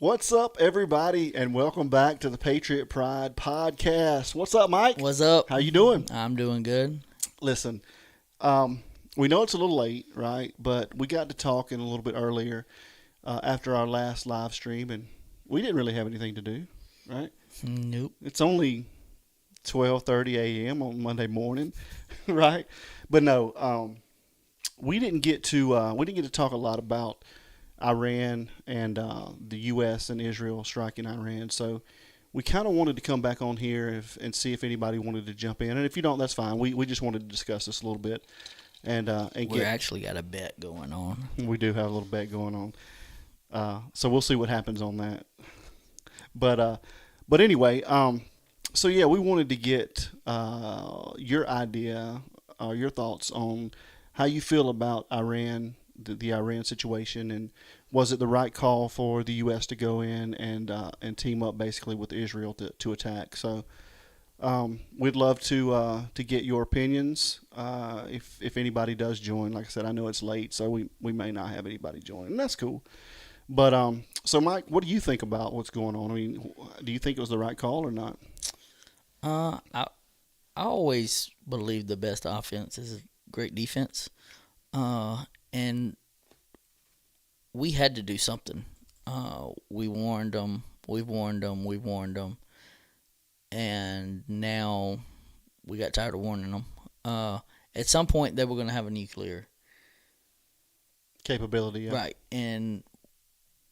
What's up, everybody, and welcome back to the Patriot Pride podcast. What's up, Mike? What's up? How you doing? I'm doing good. Listen, we know it's a little late, right? But we got to talking a little bit earlier after our last live stream, and we didn't really have anything to do, right? Nope. It's only 12:30 a.m. on Monday morning, right? But no, we didn't get to talk a lot about Iran and the U.S. and Israel striking Iran. So we kind of wanted to come back on here and see if anybody wanted to jump in. And if you don't, that's fine. We just wanted to discuss this a little bit. And We actually got a bet going on. we do have a little bet going on. So we'll see what happens on that. But anyway, so yeah, we wanted to get your idea, your thoughts on how you feel about Iran, the Iran situation, and was it the right call for the U.S. to go in and team up basically with Israel to attack? So we'd love to get your opinions if anybody does join. Like I said, I know it's late, so we may not have anybody join, and that's cool. But so Mike, what do you think about what's going on? I mean, do you think it was the right call or not? I always believe the best offense is a great defense, and we had to do something. We warned them. We've warned them. We've warned them, and now we got tired of warning them. At some point, they were going to have a nuclear Capability, yeah. right, and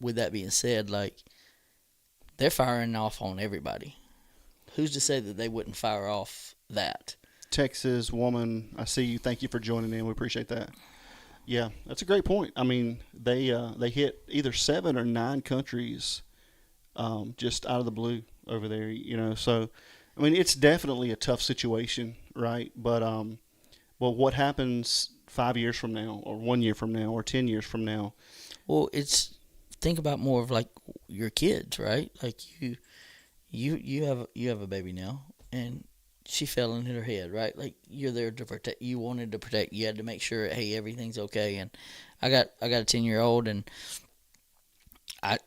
with that being said, like, they're firing off on everybody. Who's to say that they wouldn't fire off that? Texas woman, I see you. Thank you for joining in. We appreciate that. Yeah, that's a great point. I mean, they hit either 7 or 9 countries just out of the blue over there. You know, so I mean, it's definitely a tough situation, right? But well, what happens 5 years from now, or 1 year from now, or 10 years from now? Well, think about more of like your kids, right? Like you have a baby now, and she fell and hit her head, right? Like, you're there to protect. You wanted to protect. You had to make sure, hey, everything's okay. And I got a 10-year-old, and I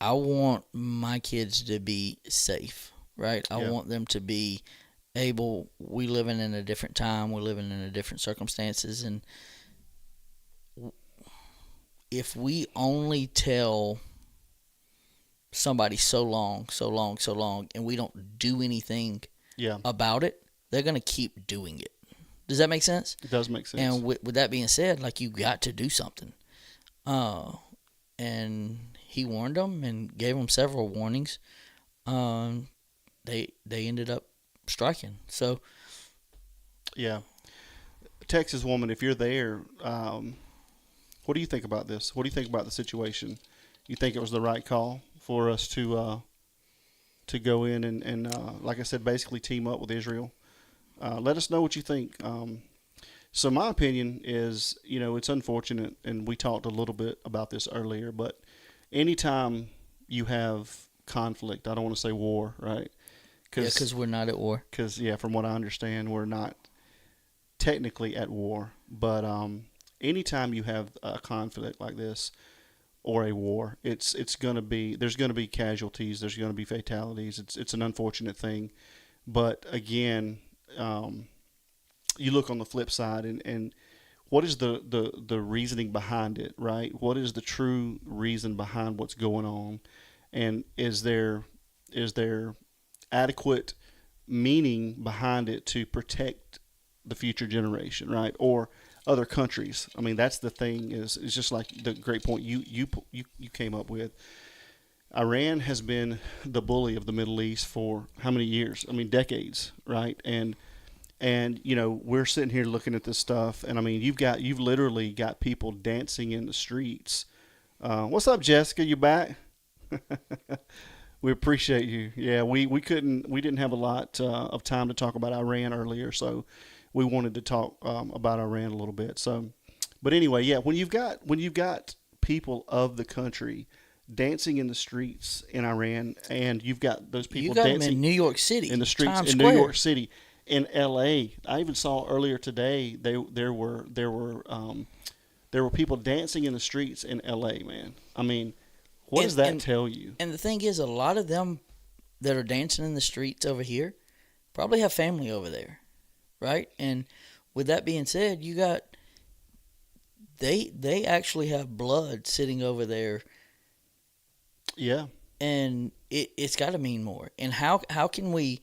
want my kids to be safe, right? I want them to be able. We living in a different time. We're living in a different circumstances, and if we only tell somebody so long, and we don't do anything about it, they're going to keep doing it. Does that make sense? It does make sense. And with that being said, like, you got to do something. And he warned them and gave them several warnings. They ended up striking. So, yeah, Texas woman, if you're there, what do you think about this? What do you think about the situation? You think it was the right call for us to go in and like I said, basically team up with Israel? Let us know what you think. So my opinion is, you know, it's unfortunate, and we talked a little bit about this earlier, but anytime you have conflict, I don't want to say war, right? because we're not at war. Because, from what I understand, we're not technically at war, but anytime you have a conflict like this or a war, it's going to be, there's going to be casualties, there's going to be fatalities. It's an unfortunate thing, but again, you look on the flip side, and what is the reasoning behind it, right? What is the true reason behind what's going on, and is there adequate meaning behind it to protect the future generation, right? Or other countries. I mean, that's the thing, is just like the great point you came up with. Iran has been the bully of the Middle East for how many years? I mean, decades, right? And you know, we're sitting here looking at this stuff, and I mean, you've literally got people dancing in the streets. What's up, Jessica? You back? We appreciate you. Yeah, we didn't have a lot of time to talk about Iran earlier, so we wanted to talk about Iran a little bit. So, but anyway, yeah, when you've got people of the country dancing in the streets in Iran, and you've got those people dancing in New York City, in the streets Times in Square. New York City, in L.A. I even saw earlier today there were people dancing in the streets in L.A. Man, I mean, What does that tell you? And the thing is, a lot of them that are dancing in the streets over here probably have family over there, right? And with that being said, you got they actually have blood sitting over there. Yeah. And it's got to mean more. And how can we?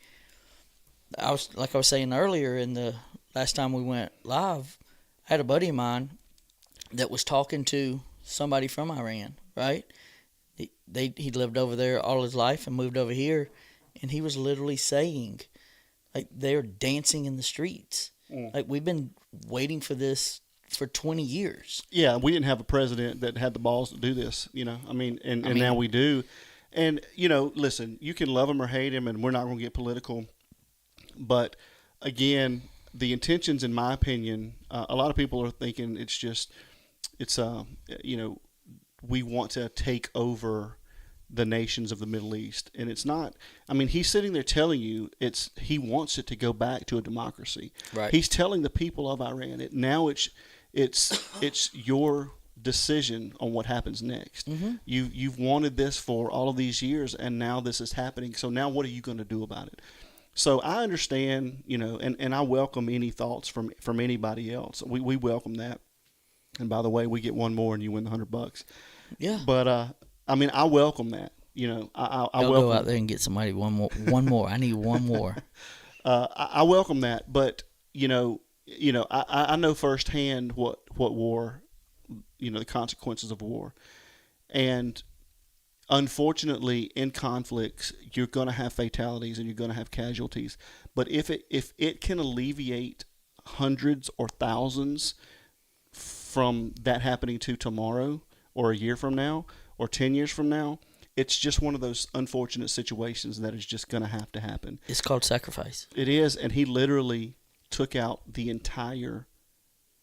I was saying earlier in the last time we went live, I had a buddy of mine that was talking to somebody from Iran, right? He lived over there all his life and moved over here, and he was literally saying, like, they're dancing in the streets. Like, we've been waiting for this for 20 years. Yeah, we didn't have a president that had the balls to do this, I mean, and now we do. And, listen, you can love him or hate him, and we're not going to get political. But, again, the intentions, in my opinion, a lot of people are thinking we want to take over the nations of the Middle East, and it's not. I mean, he's sitting there telling you he wants it to go back to a democracy. Right. He's telling the people of Iran now it's your decision on what happens next. Mm-hmm. You've wanted this for all of these years, and now this is happening. So now what are you going to do about it? So I understand, and I welcome any thoughts from anybody else. We welcome that. And by the way, we get one more and you win the $100. Yeah. But I mean, I welcome that. I I'll welcome go out there and get somebody one more. I need one more. I welcome that, but I know firsthand what war, the consequences of war, and unfortunately, in conflicts, you're going to have fatalities and you're going to have casualties. But if it can alleviate hundreds or thousands from that happening to tomorrow or a year from now or 10 years from now, it's just one of those unfortunate situations that is just going to have to happen. It's called sacrifice. It is, and he literally took out the entire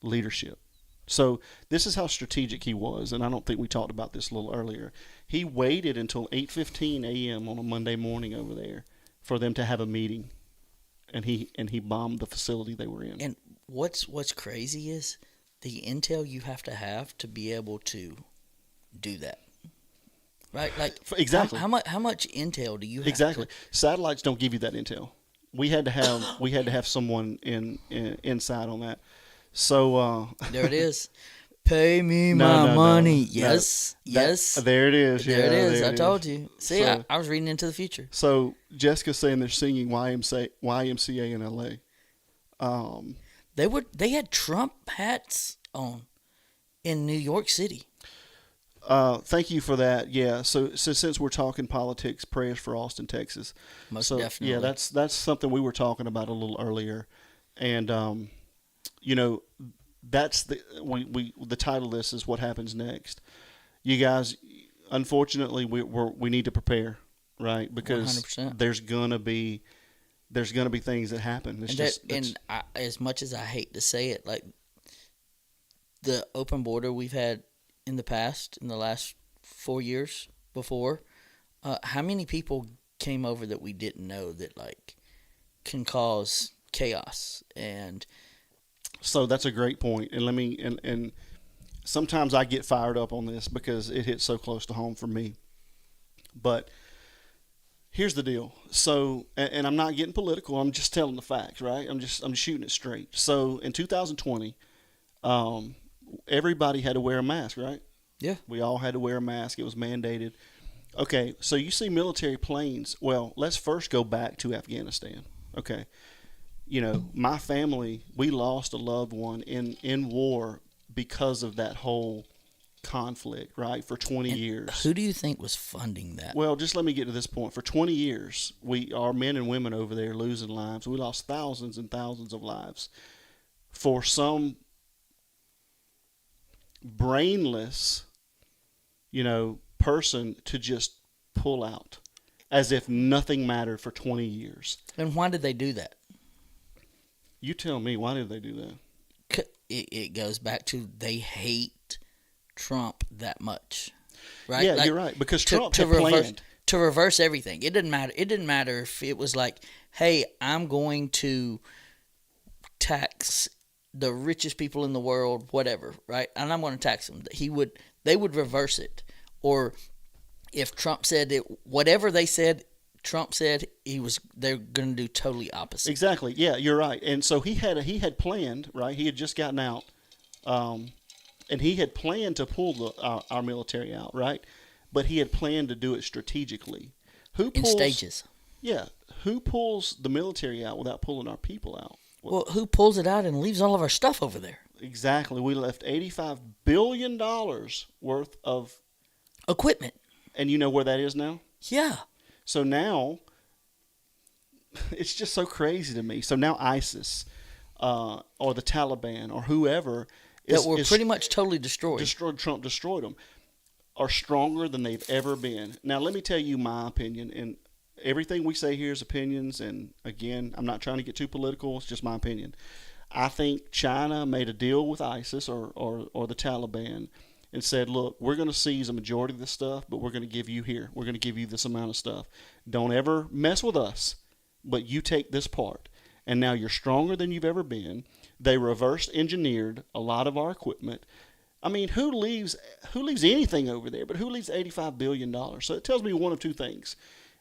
leadership. So this is how strategic he was, and I don't think we talked about this a little earlier. He waited until 8:15 a.m. on a Monday morning over there for them to have a meeting, and he bombed the facility they were in. And what's crazy is the intel you have to be able to do that. Right? Like exactly. How much intel do you have? Exactly. Satellites don't give you that intel. We had to have someone inside on that. So there it is. Pay me my money. Yes. Yes. There it is. There it is. I told you. See, so, I was reading into the future. So Jessica's saying they're singing YMCA in LA. They had Trump hats on in New York City. Thank you for that. Yeah. So since we're talking politics, prayers for Austin, Texas. Most definitely. Yeah, that's something we were talking about a little earlier, and that's the title of this is what happens next. You guys, unfortunately, we need to prepare, right? Because 100%. there's gonna be things that happen. As much as I hate to say it, like the open border we've had in the past, in the last 4 years before, how many people came over that we didn't know that like can cause chaos? And so that's a great point. And and sometimes I get fired up on this because it hits so close to home for me. But here's the deal. So, and I'm not getting political. I'm just telling the facts, right? I'm shooting it straight. So in 2020, everybody had to wear a mask, right? Yeah. We all had to wear a mask. It was mandated. Okay, so you see military planes. Well, let's first go back to Afghanistan. Okay. My family, we lost a loved one in war because of that whole conflict, right? For 20 years. Who do you think was funding that? Well, just let me get to this point. For 20 years, our men and women over there losing lives. We lost thousands and thousands of lives for some brainless, person to just pull out as if nothing mattered for 20 years. And why did they do that? You tell me, why did they do that? It goes back to they hate Trump that much, right? Yeah, you're right. Because Trump had planned to reverse everything. It didn't matter. It didn't matter if it was like, hey, I'm going to tax the richest people in the world, whatever, right? And I'm going to tax them. They would reverse it, or if Trump said that whatever they said, Trump said they're going to do totally opposite. Exactly. Yeah, you're right. And so he had planned, right? He had just gotten out, and he had planned to pull our military out, right? But he had planned to do it strategically. Who In pulls? stages. Yeah. Who pulls the military out without pulling our people out? Well, who pulls it out and leaves all of our stuff over there? Exactly. We left $85 billion worth of, Equipment. and you know where that is now? Yeah. So now, it's just so crazy to me. So now ISIS, or the Taliban, or whoever That were pretty much totally destroyed. Trump destroyed them, are stronger than they've ever been. Now, let me tell you my opinion, and everything we say here is opinions. And again, I'm not trying to get too political. It's just my opinion. I think China made a deal with ISIS or the Taliban and said, look, we're going to seize a majority of this stuff, but we're going to give you here. We're going to give you this amount of stuff. Don't ever mess with us, but you take this part. And now you're stronger than you've ever been. They reverse engineered a lot of our equipment. I mean, who leaves anything over there? But who leaves $85 billion? So it tells me one of two things.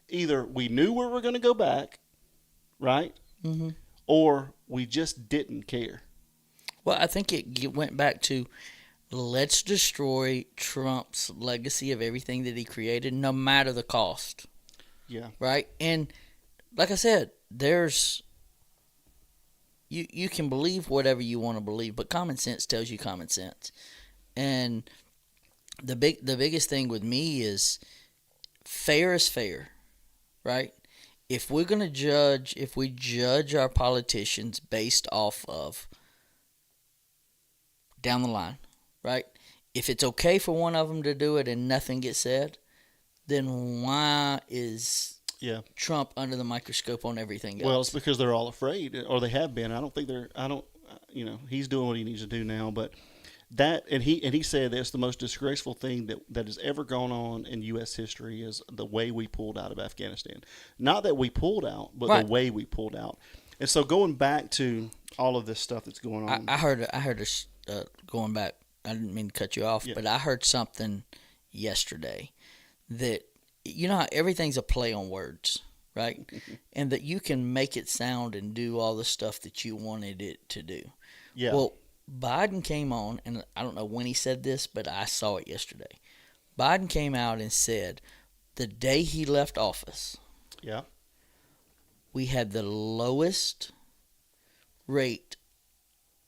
Either we knew we were going to go back, right? Mm-hmm. Or we just didn't care. Well, I think it went back to let's destroy Trump's legacy of everything that he created, no matter the cost. Yeah. Right? And like I said, there's you can believe whatever you want to believe, but common sense tells you common sense. And the biggest thing with me is fair is fair, right? If we judge our politicians based off of down the line, right? If it's okay for one of them to do it and nothing gets said, then why is Trump under the microscope on everything else? Well, it's because they're all afraid, or they have been. He's doing what he needs to do now, but he said that's the most disgraceful thing that has ever gone on in U.S. history is the way we pulled out of Afghanistan. Not that we pulled out, but right. The way we pulled out. And so going back to all of this stuff that's going on, I heard going back. I didn't mean to cut you off, but I heard something yesterday that how everything's a play on words, right? And that you can make it sound and do all the stuff that you wanted it to do. Yeah. Well, Biden came on, and I don't know when he said this, but I saw it yesterday. Biden came out and said the day he left office, we had the lowest rate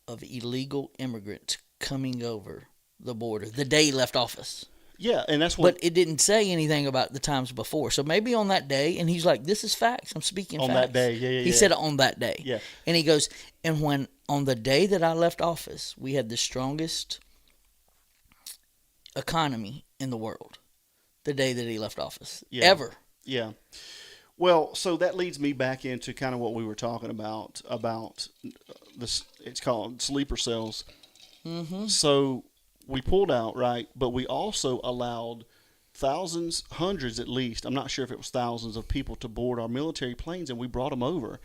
of illegal immigrants coming over the border the day he left office. Yeah, and that's what. But it didn't say anything about the times before. So maybe on that day, and he's like, "This is facts. I'm speaking facts." On that day, yeah. He said it on that day. Yeah. And he goes, and when on the day that I left office, we had the strongest economy in the world. The day that he left office, ever. Yeah. Well, so that leads me back into kind of what we were talking about this. It's called sleeper cells. Mm-hmm. So we pulled out, right? But we also allowed thousands, hundreds at least, I'm not sure if it was thousands of people to board our military planes, and we brought them over.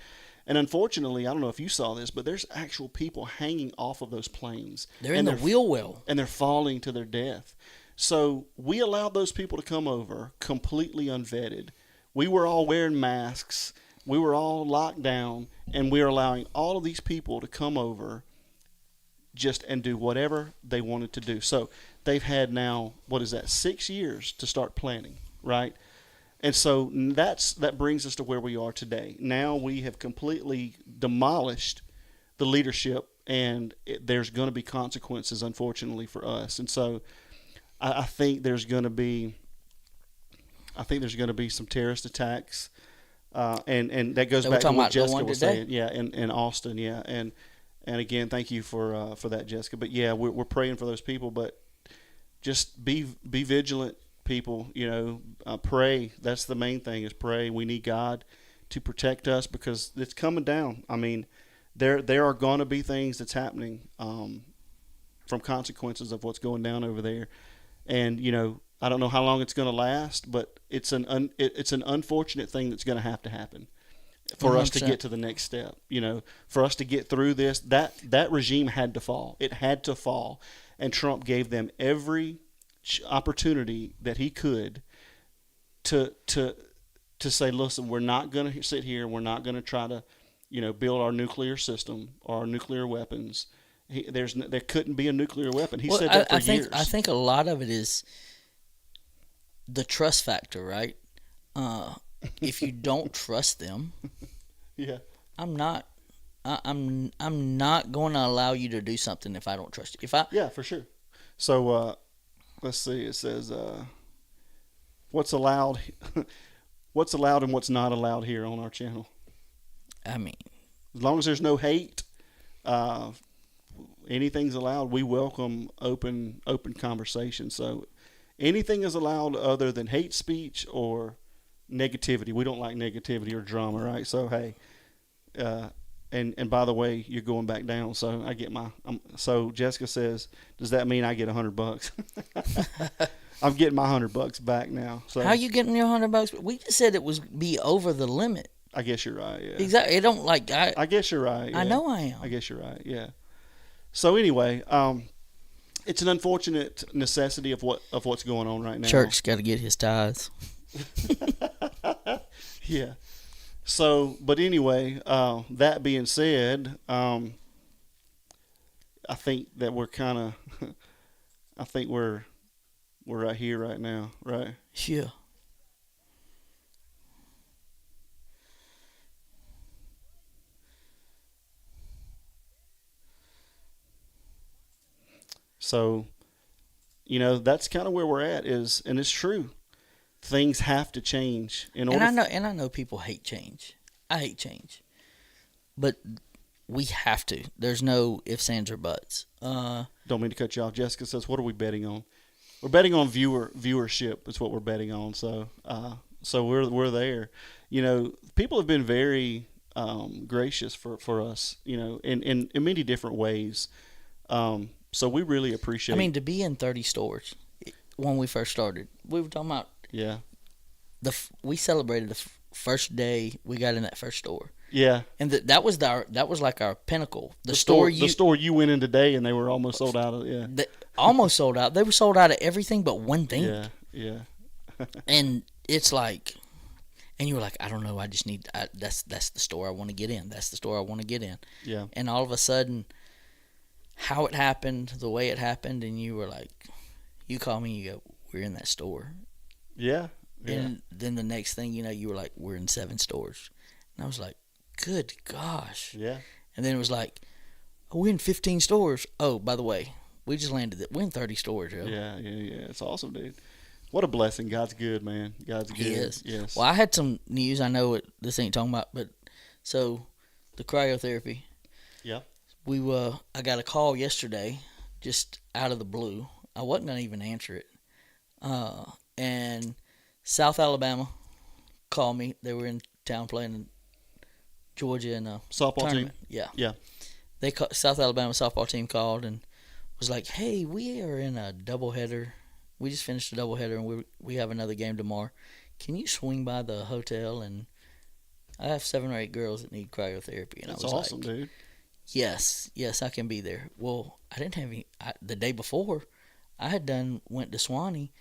And unfortunately, I don't know if you saw this, but there's actual people hanging off of those planes. They're in the wheel well. And they're falling to their death. So we allowed those people to come over completely unvetted. We were all wearing masks. We were all locked down, and we were allowing all of these people to come over and do whatever they wanted to do. So they've had now, 6 years to start planning, right? And so that brings us to where we are today. Now we have completely demolished the leadership, and there's going to be consequences, unfortunately, for us. And so I think there's going to be some terrorist attacks, and that goes back to what Jessica was saying. Yeah, in Austin. Yeah, and again, thank you for that, Jessica. But yeah, we're praying for those people. But just be vigilant, people. Pray. That's the main thing, is pray. We need God to protect us because it's coming down. I mean, there are going to be things that's happening from consequences of what's going down over there. And I don't know how long it's going to last, but it's an unfortunate thing that's going to happen for 100%. Us to get to the next step. For us to get through this, that regime had to fall. It had to fall, and Trump gave them every opportunity that he could to say, listen, we're not going to sit here. We're not going to try to, build our nuclear system or our nuclear weapons. There couldn't be a nuclear weapon. He said that for years. I think a lot of it is the trust factor, right? If you don't trust them, yeah, I'm not. I'm not going to allow you to do something if I don't trust you. Yeah, for sure. So let's see. It says what's allowed, what's allowed and what's not allowed here on our channel. I mean, as long as there's no hate, anything's allowed. We welcome open conversation. So anything is allowed other than hate speech or negativity. We don't like negativity or drama, right? So hey, and by the way, you're going back down. So I get so Jessica says, does that mean I get $100? I'm getting my $100 back now. So how you getting your $100? We just said it was be over the limit. I guess you're right. Yeah. Exactly. It don't like. I guess you're right. Yeah. I know I am. I guess you're right. Yeah. So anyway, it's an unfortunate necessity of what's going on right now. Church got to get his tithes. Yeah. So, but anyway, that being said, I think that we're kind of, I think we're right here right now, right? Yeah. So, that's kind of where we're at and it's true. Things have to change in order. And I know people hate change. I hate change, but we have to. There's no ifs, ands, or buts. Don't mean to cut you off. Jessica says, "What are we betting on?" We're betting on viewership. Is what we're betting on. So, so we're there. People have been very gracious for us. In many different ways. So we really appreciate. I mean, to be in 30 stores when we first started, we were talking about. Yeah. We celebrated the first day we got in that first store. Yeah. And that was like our pinnacle. The store you went in today, and they were almost sold out of. Yeah. Almost sold out. They were sold out of everything but one thing. Yeah. Yeah. And it's like, and you were like, I don't know. I just need. That's the store I want to get in. That's the store I want to get in. Yeah. And all of a sudden, how it happened, the way it happened, and you were like, you call me, you go, we're in that store. Yeah. Yeah. And then the next thing you know, you were like, we're in 7 stores. And I was like, good gosh. Yeah. And then it was like, oh, we're in 15 stores. Oh, by the way, we just landed it. We're in 30 stores, yo. Yeah. It's awesome, dude. What a blessing. God's good, man. God's good. He is. Yes. Well, I had some news. I know this ain't talking about, but so the cryotherapy. Yeah. I got a call yesterday, just out of the blue. I wasn't gonna even answer it. And South Alabama called me. They were in town playing in Georgia in a softball tournament. team. Yeah. South Alabama softball team called and was like, "Hey, we are in a doubleheader. We just finished a doubleheader, and we have another game tomorrow. Can you swing by the hotel? And I have 7 or 8 girls that need cryotherapy." And That's I was awesome, like, dude. Yes, I can be there. Well, I didn't have any. The day before, I had went to Swanee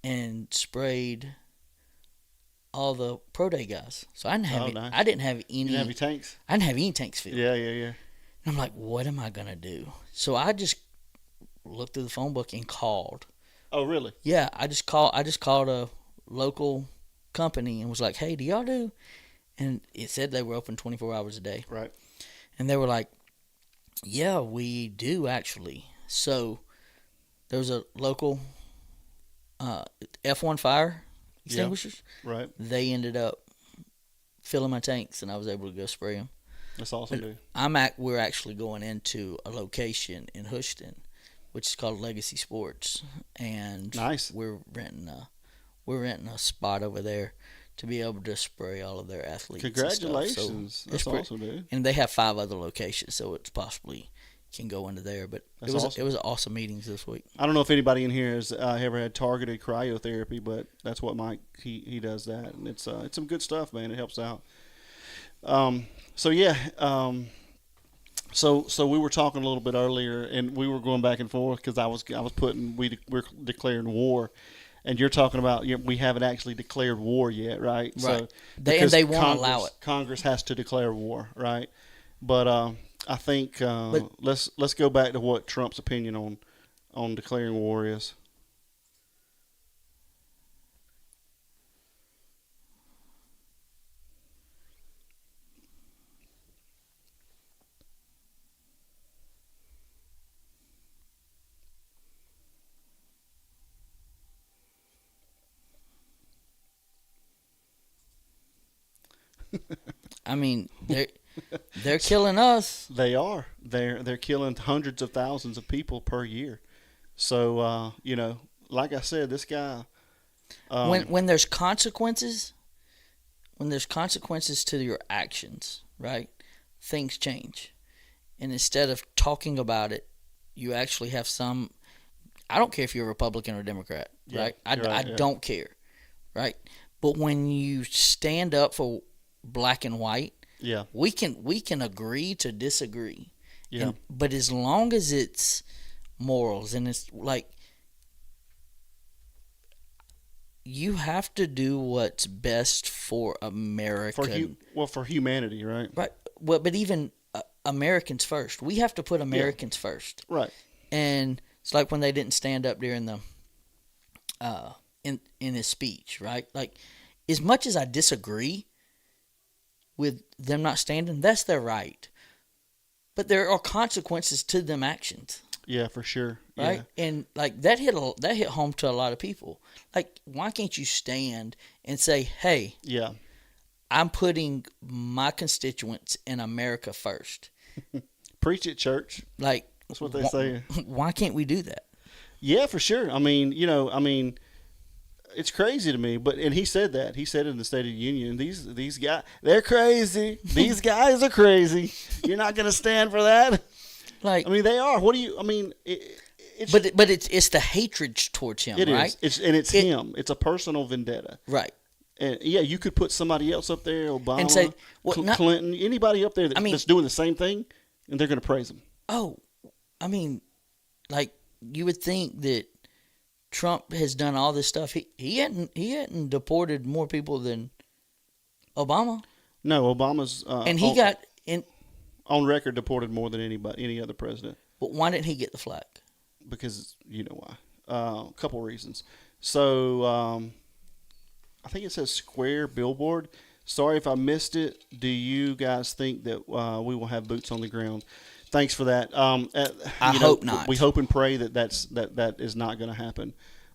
and sprayed all the pro day guys. So I didn't have. Nice. I didn't have any. You didn't have any tanks? I didn't have any tanks filled. Yeah. And I'm like, what am I gonna do? So I just looked through the phone book and called. Oh, really? Yeah, I just called a local company and was like, "Hey, do y'all do?" And it said they were open 24 hours a day. Right. And they were like, "Yeah, we do actually." So there was a local F1 fire extinguishers. Yeah, right. They ended up filling my tanks, and I was able to go spray them. That's awesome, dude. We're actually going into a location in Houston, which is called Legacy Sports, and nice. We're renting a spot over there to be able to spray all of their athletes. Congratulations. So that's awesome, dude. And they have 5 other locations, so it's possibly can go into there. But it was awesome meetings this week. I don't know if anybody in here has ever had targeted cryotherapy, but that's what Mike he does that, and it's some good stuff, man. It helps out. So we were talking a little bit earlier, and we were going back and forth because I was putting we're declaring war. and you're talking about we haven't actually declared war yet, right? Right. So And they won't Congress, allow it. Congress has to declare war, right? But I think But- let's go back to what Trump's opinion on declaring war is. I mean, they're killing us. They are. They're killing hundreds of thousands of people per year. So like I said, this guy. When there's consequences, to your actions, right? Things change, and instead of talking about it, you actually have some. I don't care if you're a Republican or Democrat, right? I don't care, right? But when you stand up for black and white, Yeah. we can agree to disagree. Yeah. But as long as it's morals and it's like you have to do what's best for America. For humanity, right? Right. Well, but even Americans first. We have to put Americans first. Right. And it's like when they didn't stand up during the in his speech, right? Like, as much as I disagree with them not standing, that's their right. But there are consequences to them actions, Yeah, for sure. right? Yeah. And like that hit home to a lot of people. Like, why can't you stand and say, "Hey, Yeah. I'm putting my constituents in America first." Preach it, church. Like, That's what they say. Why can't we do that? Yeah, for sure. I mean, it's crazy to me. And he said that. He said in the State of the Union, these guys, they're crazy. These guys are crazy. You're not going to stand for that. Like, I mean, they are. What do you? I mean, it's but it's the hatred towards him, it right? is. It's him. It's a personal vendetta. Right. And yeah, you could put somebody else up there, Obama, And say, well, Clinton, anybody up there that's doing the same thing, and they're going to praise him. Oh, I mean, like, you would think that Trump has done all this stuff. He hadn't deported more people than Obama. No, Obama's And he got in. on record deported more than any other president. But why didn't he get the flag? Because you know why. A couple reasons. So I think it says square billboard. Sorry if I missed it. Do you guys think that we will have boots on the ground? Thanks for that. I hope not. We hope and pray that is not going to happen.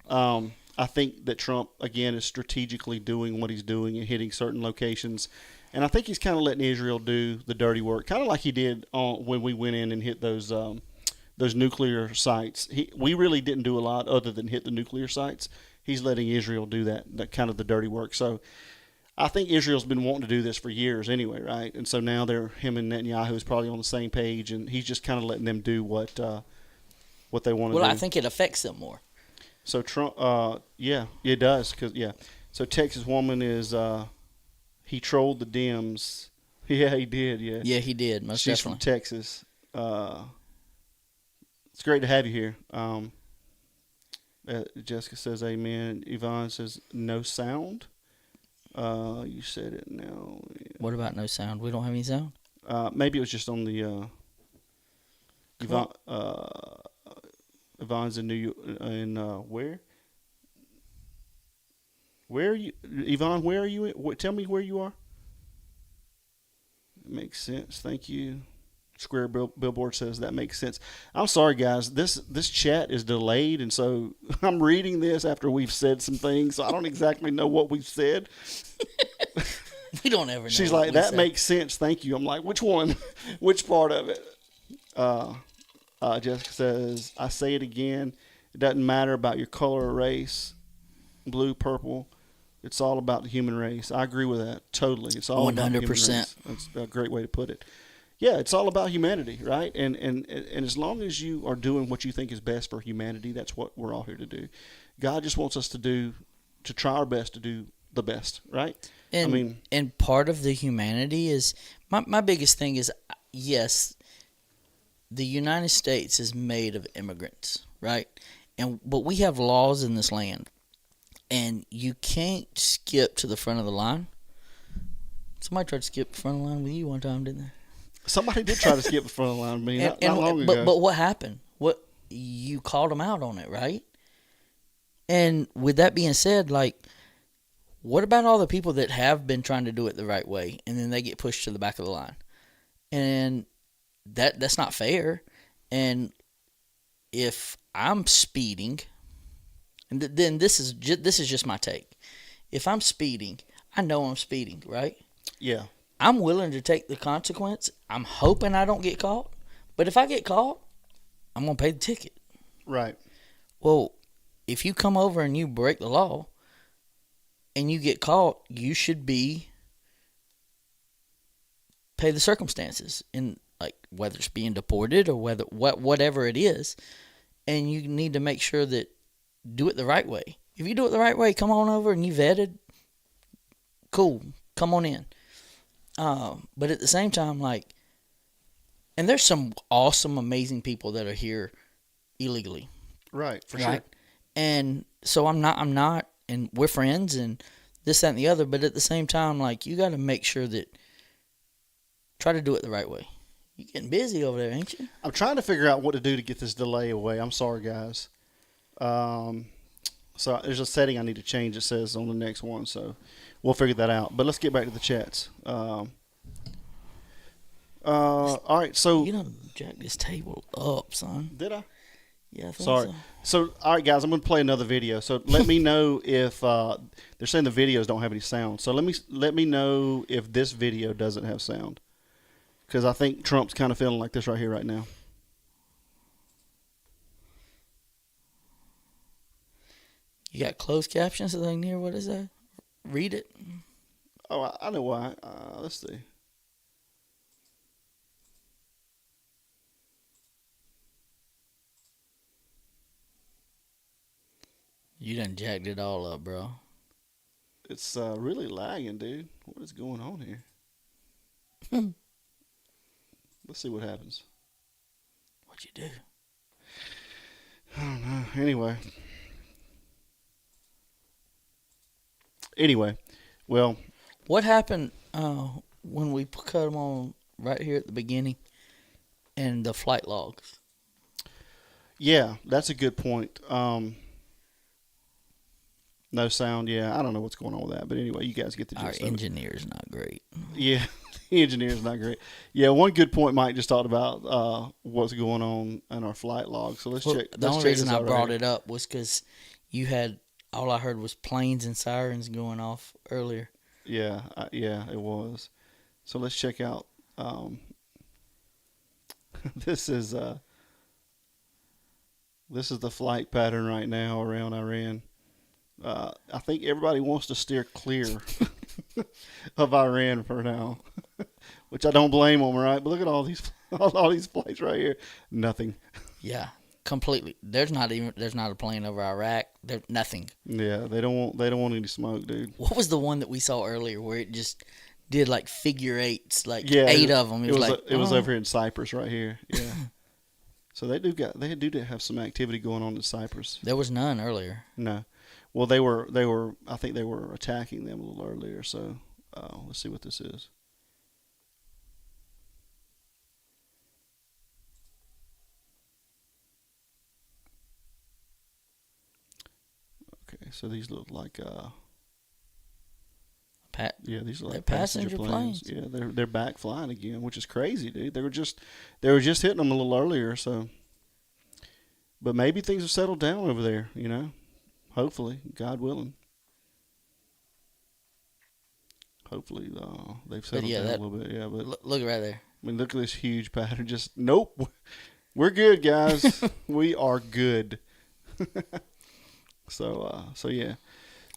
I think that Trump, again, is strategically doing what he's doing and hitting certain locations. And I think he's kind of letting Israel do the dirty work, kind of like he did when we went in and hit those nuclear sites. We really didn't do a lot other than hit the nuclear sites. He's letting Israel do that kind of the dirty work. So I think Israel's been wanting to do this for years anyway, right? And so now him and Netanyahu is probably on the same page, and he's just kind of letting them do what they want to do. Well, I think it affects them more. So Trump, yeah, it does, So Texas woman is he trolled the Dems. Yeah, he did. Yeah, Yeah, he did. Most she's definitely. from Texas. It's great to have you here. Jessica says amen. Yvonne says no sound. You said it now. What about no sound? We don't have any sound? Maybe it was just on the Yvonne. Yvonne's in New York. Where? Where are you, Yvonne? Where are you? Tell me where you are. It makes sense. Thank you. Square Billboard says that makes sense. I'm sorry, guys. This chat is delayed, and so I'm reading this after we've said some things, so I don't exactly know what we've said. We don't ever know. She's what like, we that said. makes sense. Thank you. I'm like, which one? Which part of it? Jessica says, I say it again. It doesn't matter about your color or race, blue, purple. It's all about the human race. I agree with that totally. It's all about the human 100%. race. That's a great way to put it. Yeah, it's all about humanity, right? And as long as you are doing what you think is best for humanity, that's what we're all here to do. God just wants us to try our best to do the best, right? And part of the humanity is my biggest thing is, yes, the United States is made of immigrants, right? But we have laws in this land and you can't skip to the front of the line. Somebody tried to skip the front of the line with you one time, didn't they? Somebody did try to skip the front of the line with me not long but ago. but what happened? What you called them out on it, right? And with that being said, like, what about all the people that have been trying to do it the right way, and then they get pushed to the back of the line? And that's not fair. And if I'm speeding, and then this is just my take. If I'm speeding, I know I'm speeding, right? Yeah. I'm willing to take the consequence. I'm hoping I don't get caught. But if I get caught, I'm going to pay the ticket. Right. Well, if you come over and you break the law and you get caught, you should pay the circumstances, in like whether it's being deported or whatever it is. And you need to make sure that do it the right way. If you do it the right way, come on over and you vetted, cool, come on in. But at the same time, like, and there's some awesome, amazing people that are here illegally. Right, for Right. sure. And so I'm not, and we're friends and this, that, and the other, but at the same time, like, you got to make sure that, try to do it the right way. You're getting busy over there, ain't you? I'm trying to figure out what to do to get this delay away. I'm sorry, guys. So there's a setting I need to change, it says, on the next one, so we'll figure that out. But let's get back to the chats. All right, so... You done jacked this table up, son. Did I? Yeah, I think Sorry. so. So, all right, guys, I'm going to play another video. So let me know if they're saying the videos don't have any sound. So let me know if this video doesn't have sound, because I think Trump's kind of feeling like this right here, right now. You got closed captions so they can hear what it says? Read it. Oh, I know why. Let's see. You done jacked it all up, bro. It's really lagging, dude. What is going on here? Let's see what happens. What'd you do? I don't know. Anyway, well, What happened when we cut them on right here at the beginning and the flight logs? yeah, that's a good point. No sound. Yeah, I don't know what's going on with that, but anyway, you guys get the Our gist. Of it. engineer's not great. Yeah, the engineer's not great. Yeah, one good point Mike just talked about what's going on in our flight log. So let's Well, check. the only reason I brought it up was because you had, all I heard was planes and sirens going off earlier. Yeah, yeah, it was. So let's check out. This is the flight pattern right now around Iran. I think everybody wants to steer clear of Iran for now, which I don't blame them, right? But look at all these flights right here. Nothing. Yeah, completely. There's not a plane over Iraq. There's nothing. Yeah, they don't want any smoke, dude. What was the one that we saw earlier where it just did like figure eights, like Yeah, 8 of them? It was like, it was over here in Cyprus right here. Yeah. So they do have some activity going on in Cyprus. There was none earlier. No. Well, they were. I think they were attacking them a little earlier. So let's see what this is. Okay, so these look like these are like passenger planes. Yeah, they're back flying again, which is crazy, dude. They were just hitting them a little earlier. So, but maybe things have settled down over there. You know. Hopefully, God willing. Hopefully, they've settled down a little bit. Yeah, but look right there. I mean, look at this huge pattern. Just nope. We're good, guys. We are good. So yeah.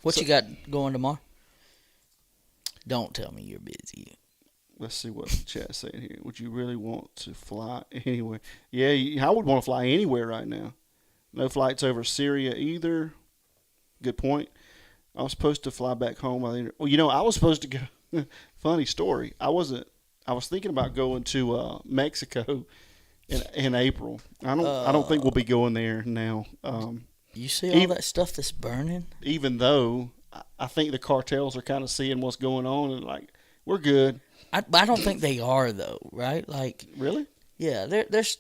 What you got going tomorrow? Don't tell me you're busy. Let's see what the chat's saying here. Would you really want to fly anywhere? Yeah, I would want to fly anywhere right now. No flights over Syria either. Good point. I was supposed to fly back home. Well, I was supposed to go. Funny story. I was thinking about going to Mexico in April. I don't think we'll be going there now. You see all Even, that stuff that's burning? even though I think the cartels are kind of seeing what's going on and like, we're good. I don't think they are though, right? Like, Really? yeah, there's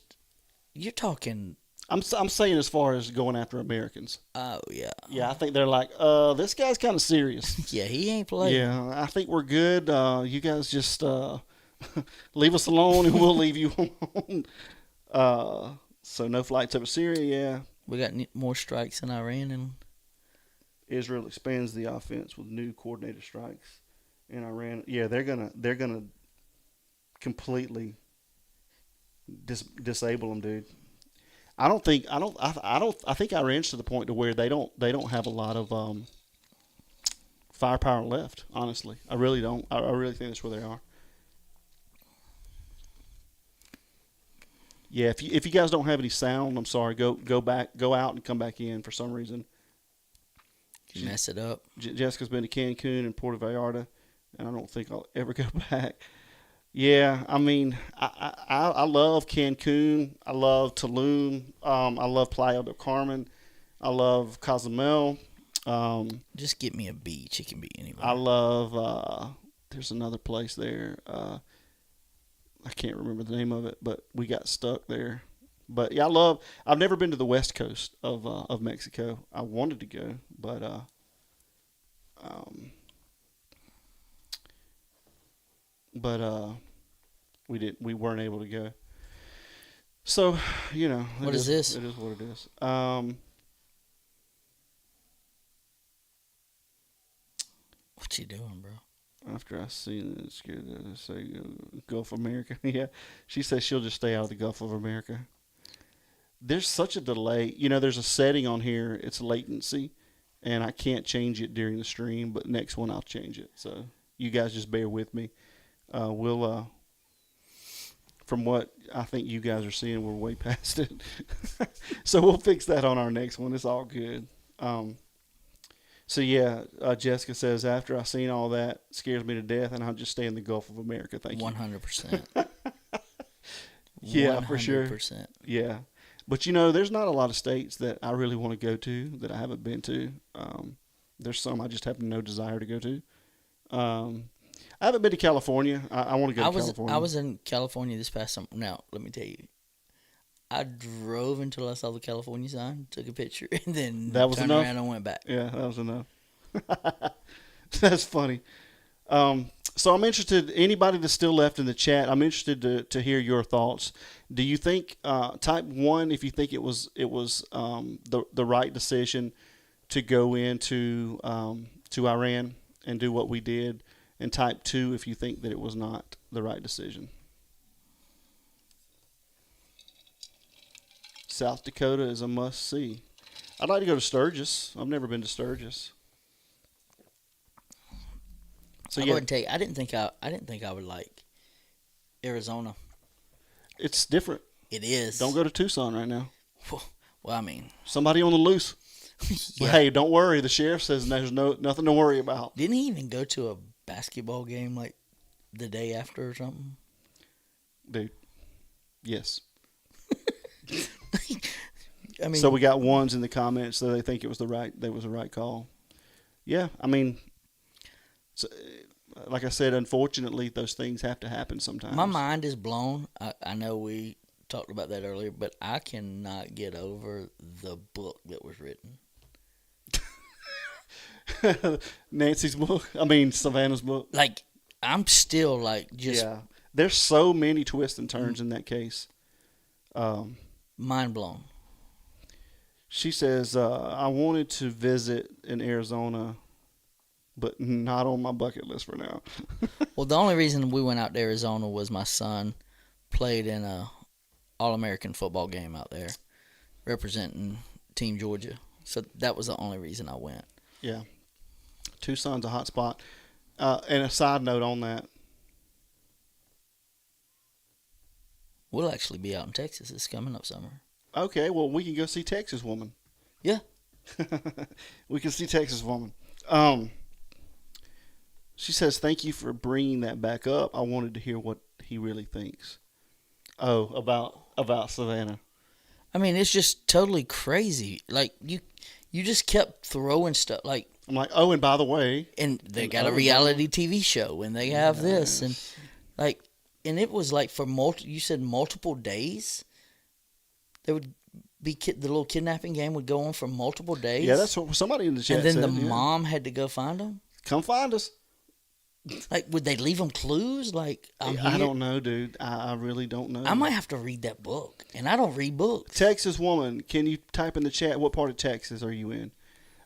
you're talking. I'm saying as far as going after Americans. Oh yeah, Yeah, I think they're like, this guy's kind of serious. yeah. He ain't playing. Yeah, I think we're good. You guys just leave us alone and we'll leave you alone. So no flights over Syria. Yeah, We got more strikes in Iran, and Israel expands the offense with new coordinated strikes in Iran. Yeah, they're gonna completely disable them, dude. I think Iran's to the point to where they don't have a lot of firepower left. Honestly, I really don't. I really think that's where they are. Yeah, if you guys don't have any sound, I'm sorry. Go back, go out and come back in for some reason. you mess it up. Jessica's been to Cancun and Puerto Vallarta, and I don't think I'll ever go back. Yeah, I mean, I love Cancun. I love Tulum. I love Playa del Carmen. I love Cozumel. Just get me a beach. It can be anywhere. I love. There's another place there. I can't remember the name of it, but we got stuck there. But yeah, I've never been to the west coast of Mexico. I wanted to go, but um, we weren't able to go. So, What is this? It is what it is. What you doing, bro? After I seen it, scared to say Gulf of America. Yeah, she says she'll just stay out of the Gulf of America. There's such a delay. There's a setting on here. It's latency, and I can't change it during the stream. But next one I'll change it. So you guys just bear with me. We'll from what I think you guys are seeing, we're way past it. So we'll fix that on our next one. It's all good. So yeah, Jessica says, after I seen all that, it scares me to death, and I'll just stay in the Gulf of America. Thank you. 100%. Yeah, for sure. 100%. Yeah. But there's not a lot of states that I really want to go to that I haven't been to. There's some I just have no desire to go to. I haven't been to California. I want to go to California. I was in California this past summer. Now, let me tell you, I drove until I saw the California sign, took a picture, and then turned around and went back. Yeah, that was enough. That's funny. So I'm interested, anybody that's still left in the chat, I'm interested to hear your thoughts. Do you think, type 1, if you think it was the right decision to go into to Iran and do what we did, and type 2 if you think that it was not the right decision? South Dakota is a must-see. I'd like to go to Sturgis. I've never been to Sturgis. So I'll go ahead and tell you, I didn't think I would like Arizona. It's different. It is. Don't go to Tucson right now. Well, I mean, somebody on the loose. yeah. Hey, don't worry. The sheriff says there's nothing to worry about. Didn't he even go to a basketball game like the day after or something? Dude, yes. I mean, so we got ones in the comments that they think it was the right call. Yeah, I mean, so, like I said, unfortunately, those things have to happen sometimes. my mind is blown. I know we talked about that earlier, but I cannot get over the book that was written. Nancy's book. I mean, Savannah's book. Like, I'm still like just There's so many twists and turns in that case. Mind blown. She says, I wanted to visit in Arizona, but not on my bucket list for now. Well, the only reason we went out to Arizona was my son played in a All-American football game out there, representing Team Georgia. So that was the only reason I went. Yeah. Tucson's a hot spot. And a side note on that. We'll actually be out in Texas this coming up summer. Okay, well, we can go see Texas Woman. Yeah. We can see Texas Woman. She says, thank you for bringing that back up. I wanted to hear what he really thinks. Oh, about Savannah. I mean, it's just totally crazy. Like you just kept throwing stuff. Like, I'm like, oh, and by the way, and they And got a oh, reality TV show, and they have this, and yes. like, and it was like for you said multiple days. There would be the little kidnapping game would go on for multiple days. Yeah, that's what somebody in the chat and then said. the yeah. mom had to go find them. Come find us. Like, would they leave them clues? Like, I don't know, dude. I really don't know. I might have to read that book, and I don't read books. Texas woman, can you type in the chat what part of Texas are you in?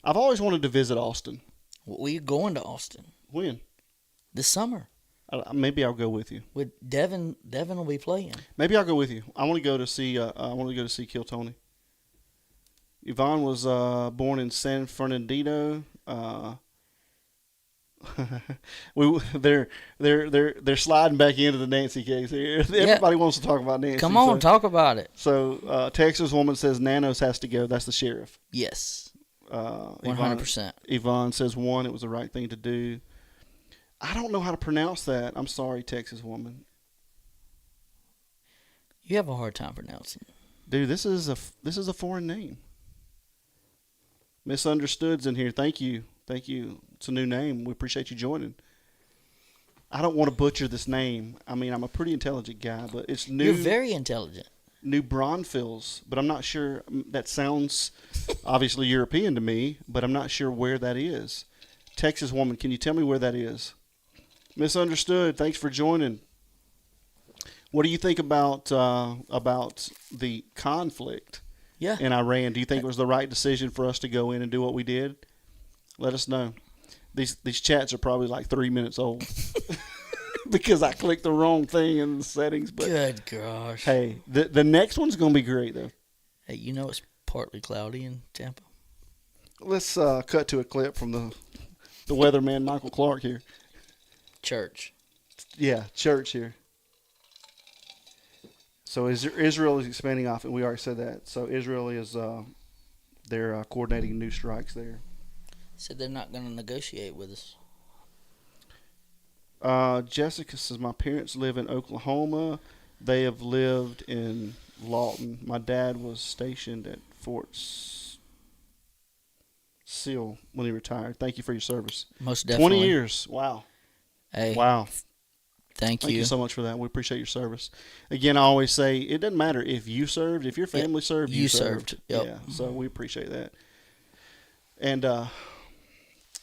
I've always wanted to visit Austin. We're going to Austin When? this summer Maybe I'll go with you. with Devin. Devin will be playing. Maybe I'll go with you. I want to go to see. I want to go to see Kill Tony. Yvonne was born in San Fernandino. They're sliding back into the Nancy case here. Everybody wants to talk about Nancy. Come on, talk about it. So Texas woman says Nanos has to go. That's the sheriff. Yes, Yvonne, 100%. Yvonne says one. It was the right thing to do. I don't know how to pronounce that. I'm sorry, Texas woman. You have a hard time pronouncing it. Dude, this is a foreign name. Misunderstood's in here. Thank you. It's a new name. We appreciate you joining. I don't want to butcher this name. I mean, I'm a pretty intelligent guy, but it's new. You're very intelligent. New Braunfels, but I'm not sure. That sounds obviously European to me, but I'm not sure where that is. Texas woman, can you tell me where that is? Misunderstood. Thanks for joining. What do you think about the conflict Yeah. in Iran? Do you think it was the right decision for us to go in and do what we did? Let us know. These chats are probably like 3 minutes old because I clicked the wrong thing in the settings. But Good gosh. hey, the next one's gonna be great though. Hey, you know it's partly cloudy in Tampa. Let's cut to a clip from the weatherman Michael Clark here. Church. Yeah, church here. So Israel is expanding off, and we already said that. So Israel is they're coordinating new strikes there. Said they're not going to negotiate with us. Jessica says my parents live in Oklahoma. They have lived in Lawton. My dad was stationed at Fort Sill when he retired. Thank you for your service. Most definitely. 20 years. Wow. Hey. Wow. Thank Thank you so much for that. We appreciate your service. Again, I always say it doesn't matter if you served, if your family served, you served. Yep. Yeah, so we appreciate that. And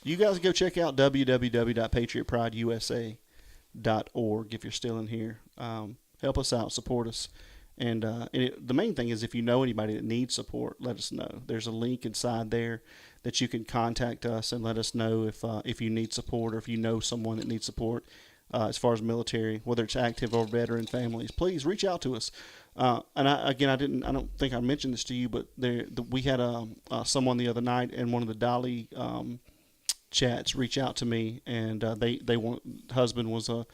you guys go check out www.patriotprideusa.org if you're still in here. Help us out, support us. And the main thing is if you know anybody that needs support, let us know. There's a link inside there that you can contact us and let us know if you need support or if you know someone that needs support. As far as military, whether it's active or veteran families, please reach out to us. And I don't think I mentioned this to you, but we had someone the other night in one of the Dolly chats reach out to me, and husband was a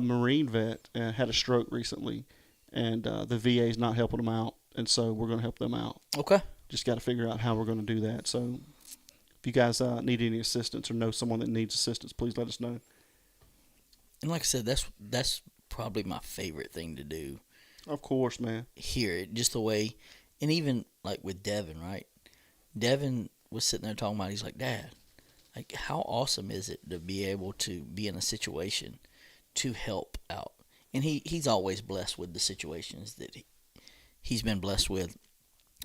Marine vet and had a stroke recently, and the VA is not helping them out, and so we're going to help them out. Okay. Just got to figure out how we're going to do that. So if you guys need any assistance or know someone that needs assistance, please let us know. And like I said, that's probably my favorite thing to do. Of course, man. Here, just the way, and even like with Devin, right? Devin was sitting there talking about, he's like, Dad, like how awesome is it to be able to be in a situation to help out? And he's always blessed with the situations that he's been blessed with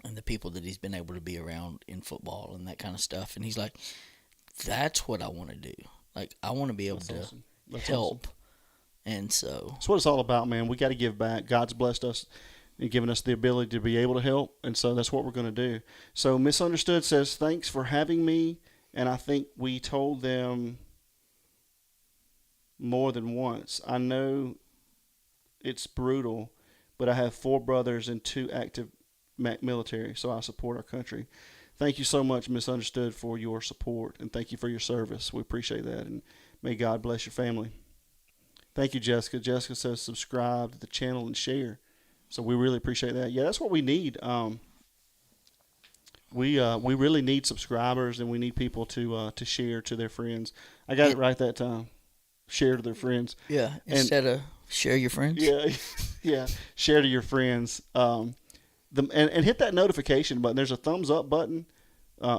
and the people that he's been able to be around in football and that kind of stuff. And he's like, that's what I want to do. Like, I want to be able to help. Awesome. And so that's what it's all about, man. We got to give back. God's blessed us and given us the ability to be able to help, and so that's what we're going to do. So Misunderstood says, thanks for having me, and I think we told them more than once. I know it's brutal, but I have 4 brothers and 2 active military, so I support our country. Thank you so much, Misunderstood, for your support, and thank you for your service. We appreciate that, and may God bless your family. Thank you, Jessica. Jessica says subscribe to the channel and share. So we really appreciate that. Yeah, that's what we need. We really need subscribers, and we need people to share to their friends. I got it right that time. Share to their friends. Yeah, instead of share your friends. Yeah, yeah. Share to your friends. and hit that notification button. There's a thumbs up button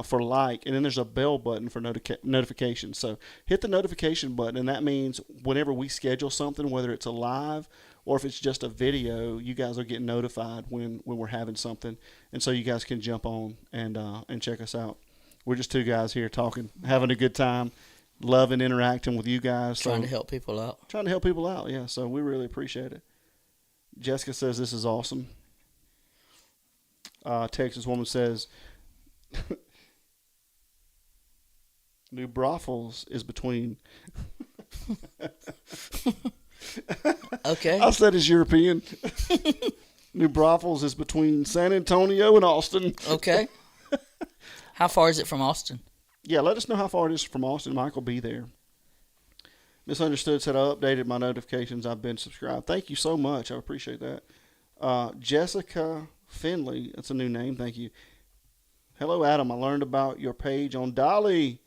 for like, and then there's a bell button for notification. So hit the notification button, and that means whenever we schedule something, whether it's a live or if it's just a video, you guys will get notified when we're having something, and so you guys can jump on and check us out. We're just two guys here talking, having a good time, loving interacting with you guys. Trying to help people out. Trying to help people out, yeah. So we really appreciate it. Jessica says this is awesome. Texas woman says, New Braunfels is between. Okay. I said it's European. New Braunfels is between San Antonio and Austin. Okay. How far is it from Austin? Yeah, let us know how far it is from Austin. Mike will be there. Misunderstood said I updated my notifications. I've been subscribed. Thank you so much. I appreciate that. Jessica Finley, that's a new name. Thank you. Hello, Adam. I learned about your page on Dolly.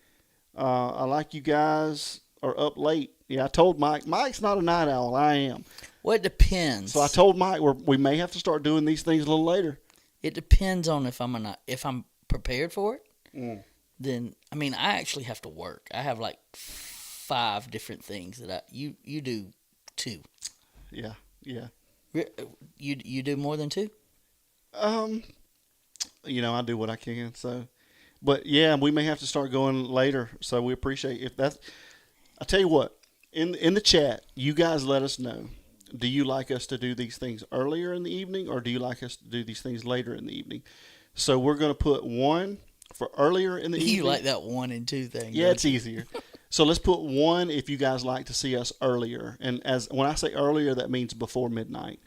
I like you guys are up late. Yeah, I told Mike. Mike's not a night owl. I am. Well, it depends. So I told Mike we may have to start doing these things a little later. It depends on if I'm prepared for it. Then I mean I actually have to work. I have like 5 different things that you do 2. Yeah. You do more than 2? I do what I can. So, but yeah, we may have to start going later. So we appreciate if that's. I tell you what, in the chat, you guys let us know. Do you like us to do these things earlier in the evening, or do you like us to do these things later in the evening? So we're going to put 1 for earlier in the evening. You like that 1 and 2 thing? Yeah, it's easier. So let's put 1 if you guys like to see us earlier, and when I say earlier, that means before midnight,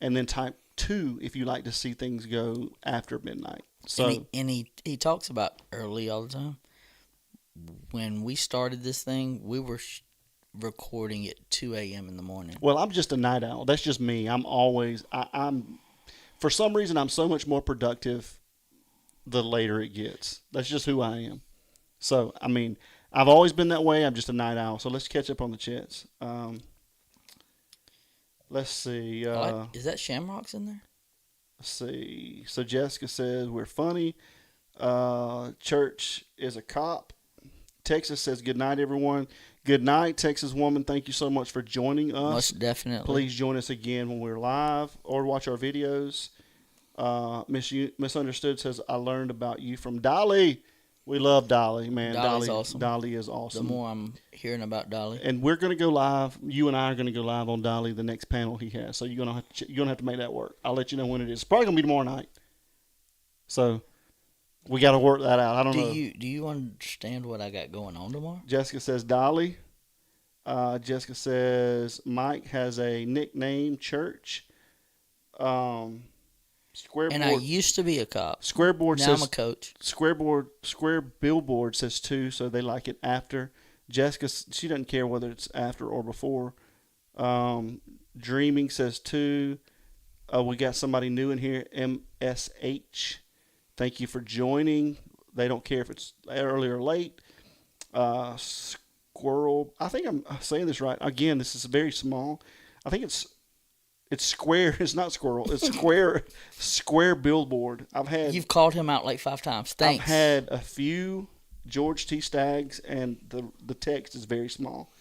and then type 2 if you like to see things go after midnight. So and he talks about early all the time. When we started this thing, we were recording at 2 a.m. in the morning. Well, I'm just a night owl. That's just me. I'm for some reason I'm so much more productive the later it gets. That's just who I am. So I mean, I've always been that way. I'm just a night owl. So let's catch up on the chats. Let's see. Is that Shamrocks in there? Let's see. So Jessica says we're funny. Church is a cop. Texas says good night, everyone. Good night, Texas woman. Thank you so much for joining us. Most definitely. Please join us again when we're live or watch our videos. Misunderstood says I learned about you from Dolly. We love Dolly, man. Dolly's awesome. Dolly is awesome. The more I'm hearing about Dolly, and we're going to go live. You and I are going to go live on Dolly, the next panel he has. So you're going to have to make that work. I'll let you know when it is. It's probably going to be tomorrow night. So we got to work that out. I don't know. Do you understand what I got going on tomorrow? Jessica says Dolly. Jessica says Mike has a nickname, Church. Square and board, I used to be a cop. Squareboard now says I'm a coach. Square billboard says 2, so they like it after. Jessica, she doesn't care whether it's after or before. Dreaming says 2. We got somebody new in here, MSH. Thank you for joining. They don't care if it's early or late. Squirrel, I think I'm saying this right. Again, this is very small. I think it's square. It's not squirrel. It's square billboard. You've called him out like 5 times. Thanks. I've had a few George T. Staggs, and the text is very small.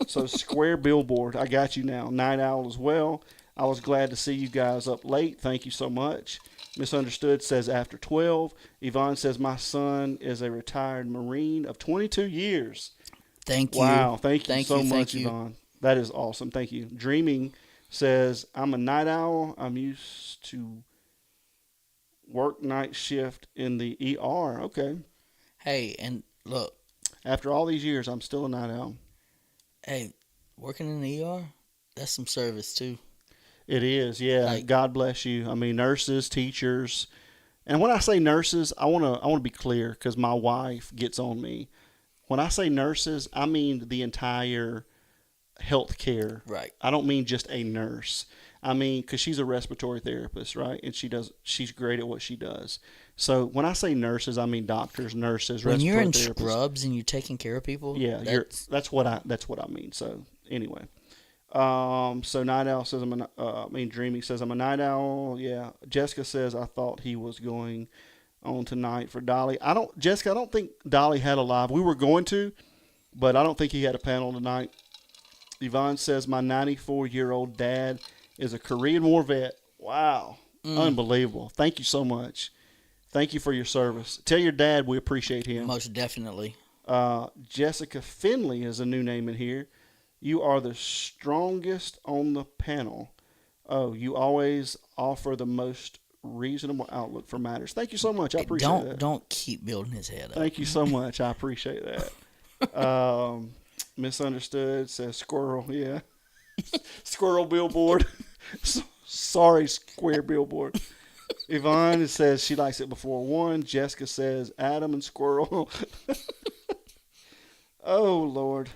So square billboard. I got you now. Night owl as well. I was glad to see you guys up late. Thank you so much. Misunderstood says after 12. Yvonne says my son is a retired Marine of 22 years. Thank you. Wow. Thank you so much, Yvonne. That is awesome. Thank you. Dreaming says, I'm a night owl. I'm used to work night shift in the ER. Okay. Hey, and look. After all these years, I'm still a night owl. Hey, working in the ER, that's some service too. It is, yeah. God bless you. I mean, nurses, teachers. And when I say nurses, I want to be clear because my wife gets on me. When I say nurses, I mean the entire health care. Right. I don't mean just a nurse. I mean, because she's a respiratory therapist, right? And she's great at what she does. So when I say nurses, I mean doctors, nurses, when respiratory you're in therapists. Scrubs and you're taking care of people. Yeah, that's what I mean. So anyway, So Night Owl says Dreamy says I'm a night owl. Yeah. Jessica says I thought he was going on tonight for Dolly. Jessica, I don't think Dolly had a live. We were going to, but I don't think he had a panel tonight. Yvonne says my 94-year-old dad is a Korean War vet. Wow. Unbelievable. Thank you so much. Thank you for your service. Tell your dad we appreciate him. Most definitely. Jessica Finley is a new name in here. You are the strongest on the panel. Oh, you always offer the most reasonable outlook for matters. Thank you so much. I appreciate that. Don't keep building his head up. Thank you so much. I appreciate that. Misunderstood says squirrel. Yeah. Squirrel billboard. Sorry, square billboard. Yvonne says she likes it before 1. Jessica says Adam and squirrel. Oh, Lord.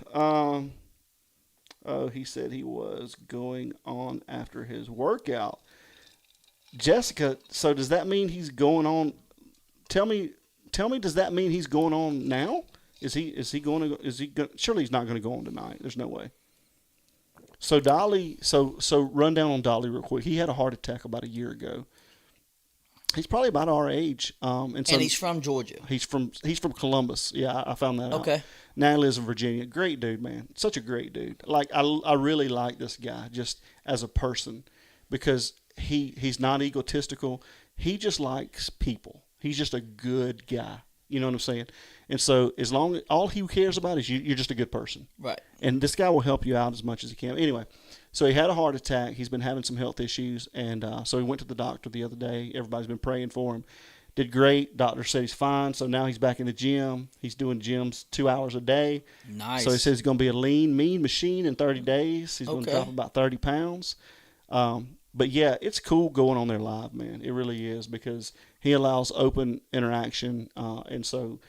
He said he was going on after his workout. Jessica, so does that mean he's going on? Tell me, does that mean he's going on now? Surely he's not going to go on tonight. There's no way. So Dolly, so run down on Dolly real quick. He had a heart attack about a year ago. He's probably about our age. And he's from Georgia. He's from Columbus. Yeah, I found that out. Okay. Now he lives in Virginia. Great dude, man. Such a great dude. Like I really like this guy just as a person because he's not egotistical. He just likes people. He's just a good guy. You know what I'm saying? And so as long as all he cares about is you're just a good person. Right. And this guy will help you out as much as he can. Anyway, so he had a heart attack. He's been having some health issues. And so he went to the doctor the other day. Everybody's been praying for him. Did great. Doctor said he's fine. So now he's back in the gym. He's doing gyms 2 hours a day. Nice. So he says he's going to be a lean, mean machine in 30 days. He's going to drop about 30 pounds. But yeah, it's cool going on there live, man. It really is because he allows open interaction. And so,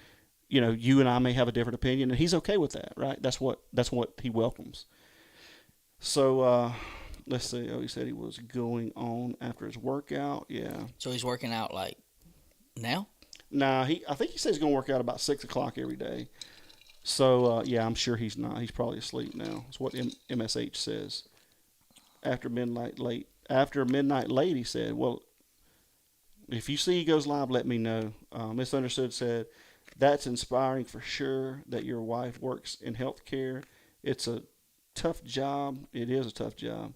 you and I may have a different opinion, and he's okay with that, right? That's what he welcomes. So let's see. Oh, he said he was going on after his workout. Yeah. So he's working out like now? Nah, I think he says he's going to work out about 6 o'clock every day. So yeah, I'm sure he's not. He's probably asleep now. That's what MSH says. After midnight late, he said. Well, if you see he goes live, let me know. Misunderstood said, that's inspiring for sure that your wife works in healthcare. It's a tough job. It is a tough job.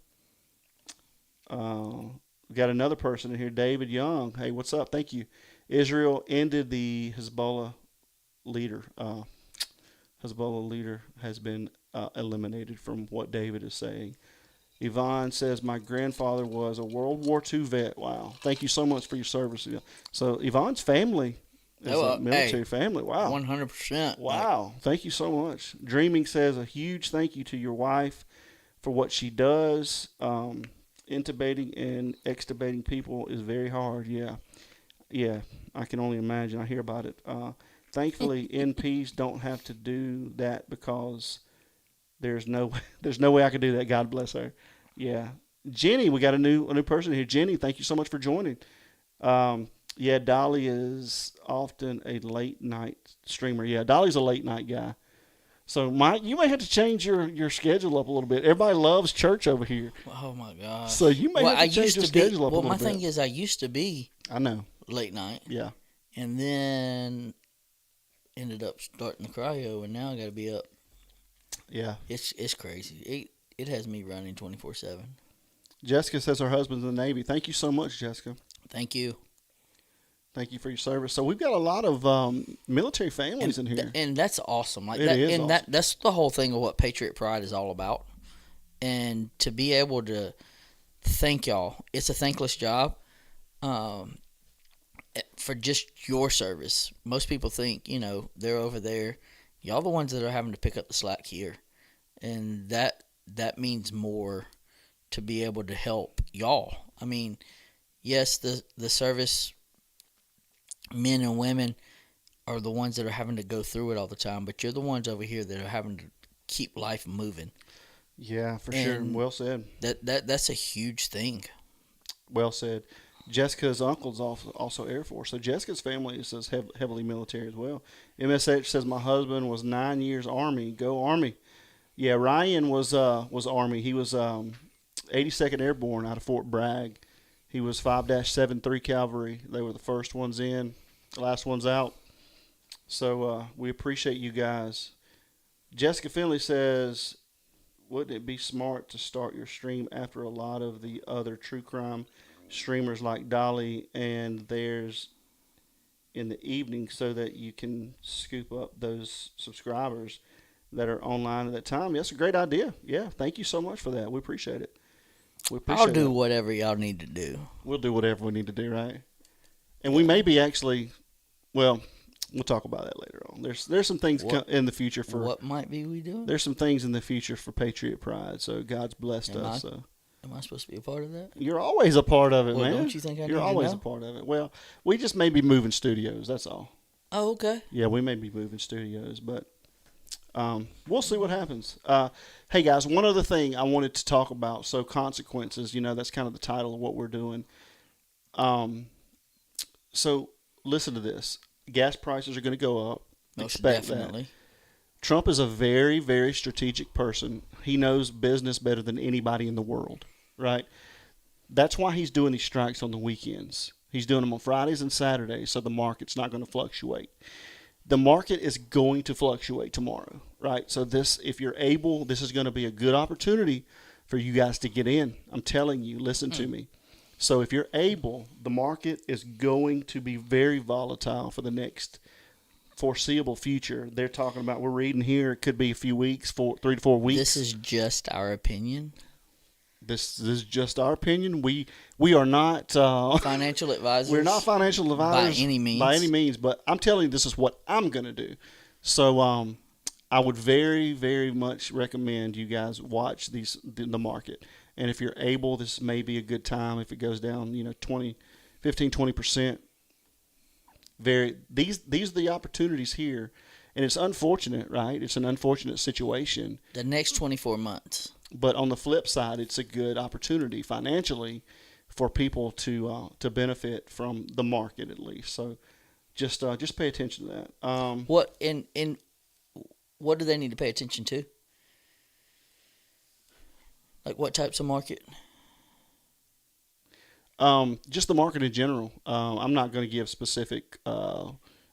We got another person in here, David Young. Hey, what's up? Thank you. Israel ended the Hezbollah leader. Hezbollah leader has been eliminated from what David is saying. Yvonne says, my grandfather was a World War II vet. Wow. Thank you so much for your service. So Yvonne's family is a military family. Wow. 100%. Wow. Thank you so much. Dreaming says, a huge thank you to your wife for what she does. Intubating and extubating people is very hard. Yeah. Yeah. I can only imagine. I hear about it. Thankfully, NPs don't have to do that because there's no way I could do that. God bless her. Yeah. Jenny, we got a new person here. Jenny, thank you so much for joining. Yeah, Dolly is often a late night streamer. Yeah, Dolly's a late night guy. So Mike, you may have to change your schedule up a little bit. Everybody loves church over here. Oh my gosh. So you may have to change your schedule up a little bit. Well, my thing is I used to be late night. Yeah. And then ended up starting the cryo, and now I got to be up. Yeah. It's crazy. It has me running 24/7. Jessica says her husband's in the Navy. Thank you so much, Jessica. Thank you. Thank you for your service. So we've got a lot of military families in here, and that's awesome. Like it that, is and awesome. that's the whole thing of what Patriot Pride is all about. And to be able to thank y'all, it's a thankless job. For just your service. Most people think, they're over there. Y'all the ones that are having to pick up the slack here. And that means more to be able to help y'all. I mean, yes, the service men and women are the ones that are having to go through it all the time, but you're the ones over here that are having to keep life moving. Yeah, for sure. Well said. That's a huge thing. Well said. Jessica's uncle's also Air Force, so Jessica's family is heavily military as well. MSH says my husband was 9 years Army. Go Army. Yeah, Ryan was Army. He was 82nd Airborne out of Fort Bragg. He was 5-73 Cavalry. They were the first ones in, the last ones out. So we appreciate you guys. Jessica Finley says, wouldn't it be smart to start your stream after a lot of the other true crime streamers like Dolly and theirs in the evening so that you can scoop up those subscribers that are online at that time? That's a great idea. Yeah, thank you so much for that. We appreciate it. We appreciate I'll do it. whatever y'all need to do. We'll do whatever we need to do, right? And we may be actually, well, we'll talk about that later on. There's some things in the future for what might be we doing? There's some things in the future for Patriot Pride. So God's blessed us. So am I supposed to be a part of that? you're always a part of it, Well, man. don't you think I need You're to always know? a part of it. Well, we just may be moving studios. That's all. Oh, okay. Yeah, we may be moving studios, but we'll see what happens. Hey, guys, one other thing I wanted to talk about. So consequences, that's kind of the title of what we're doing. So listen to this. Gas prices are going to go up. Most Expect definitely. that. Trump is a very, very strategic person. He knows business better than anybody in the world, right? That's why he's doing these strikes on the weekends. He's doing them on Fridays and Saturdays, so the market's not going to fluctuate. The market is going to fluctuate tomorrow, right? So if you're able, this is going to be a good opportunity for you guys to get in. I'm telling you, listen to me. So if you're able, the market is going to be very volatile for the next foreseeable future. They're talking about, we're reading here, it could be a few weeks, 3 to 4 weeks. This is just our opinion. This is just our opinion. We are not Financial advisors. we're not financial advisors by any means. By any means, but I'm telling you, this is what I'm going to do. So I would very, very much recommend you guys watch the market. And if you're able, this may be a good time if it goes down, 15-20%. These are the opportunities here, and it's unfortunate, right? It's an unfortunate situation. The next 24 months. But on the flip side, it's a good opportunity financially for people to benefit from the market at least. So just pay attention to that. What what do they need to pay attention to? Like what types of market? Just the market in general. I'm not going to give specific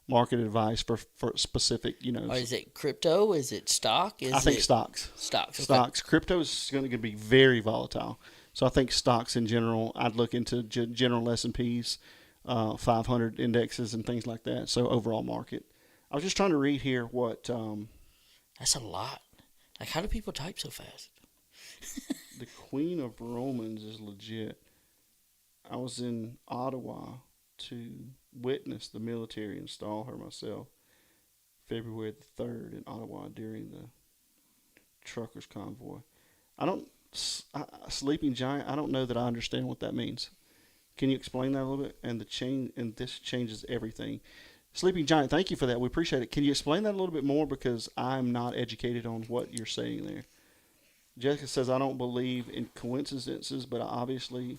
market advice for specific, Or is it crypto? Is it stock? I think stocks. Stocks. Okay. Stocks. Crypto is going to be very volatile. So I think stocks in general, I'd look into general S&Ps, 500 indexes and things like that. So overall market. I was just trying to read here what... That's a lot. Like, how do people type so fast? The Queen of Romans is legit. I was in Ottawa to witness the military install her myself. February the 3rd in Ottawa during the truckers convoy. Sleeping Giant, I don't know that I understand what that means. Can you explain that a little bit? And this changes everything. Sleeping Giant, thank you for that. We appreciate it. Can you explain that a little bit more? Because I'm not educated on what you're saying there. Jessica says, I don't believe in coincidences, but I obviously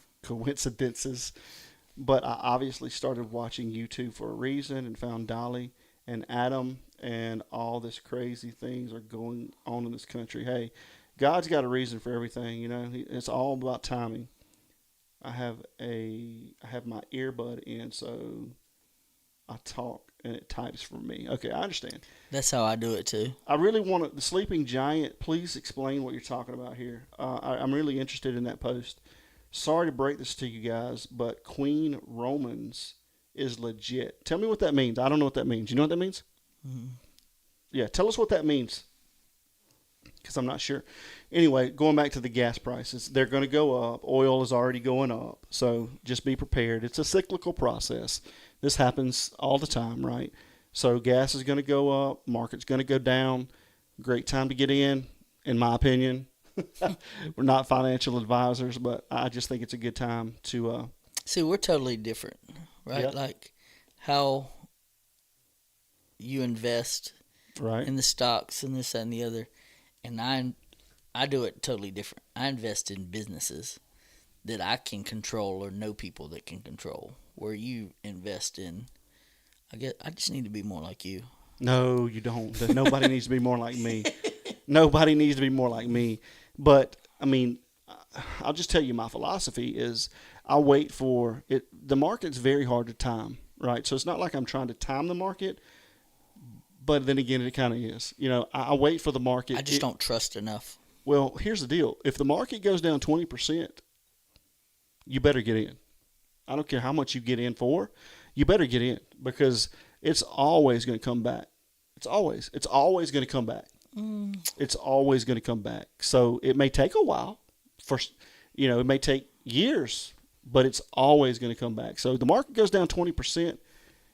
started watching YouTube for a reason and found Dolly and Adam, and all this crazy things are going on in this country. Hey, God's got a reason for everything. It's all about timing. I have my earbud in, so I talk and it types for me. Okay, I understand. That's how I do it too. I really want the Sleeping Giant. Please explain what you're talking about here. I'm really interested in that post. Sorry to break this to you guys, but Queen Romans is legit. Tell me what that means. I don't know what that means. You know what that means? Mm-hmm. Yeah, tell us what that means, because I'm not sure. Anyway, going back to the gas prices, they're going to go up. Oil is already going up, so just be prepared. It's a cyclical process. This happens all the time, right? So gas is going to go up. Market's going to go down. Great time to get in my opinion. We're not financial advisors, but I just think it's a good time to... See, we're totally different, right? Yeah. Like how you invest right. in the stocks and this, that, and the other. And I do it totally different. I invest in businesses that I can control or know people that can control. Where you invest in, I just need to be more like you. No, you don't. Nobody needs to be more like me. Nobody needs to be more like me. But I mean, I'll just tell you my philosophy is I wait for it. The market's very hard to time, right? So it's not like I'm trying to time the market, but then again, it kind of is. You know, I wait for the market. I just don't trust enough. Well, here's the deal: if the market goes down 20%, you better get in. I don't care how much you get in for, you better get in because it's always going to come back. It's always going to come back. It's always going to come back. So it may take a while. It may take years, but it's always going to come back. So the market goes down 20%,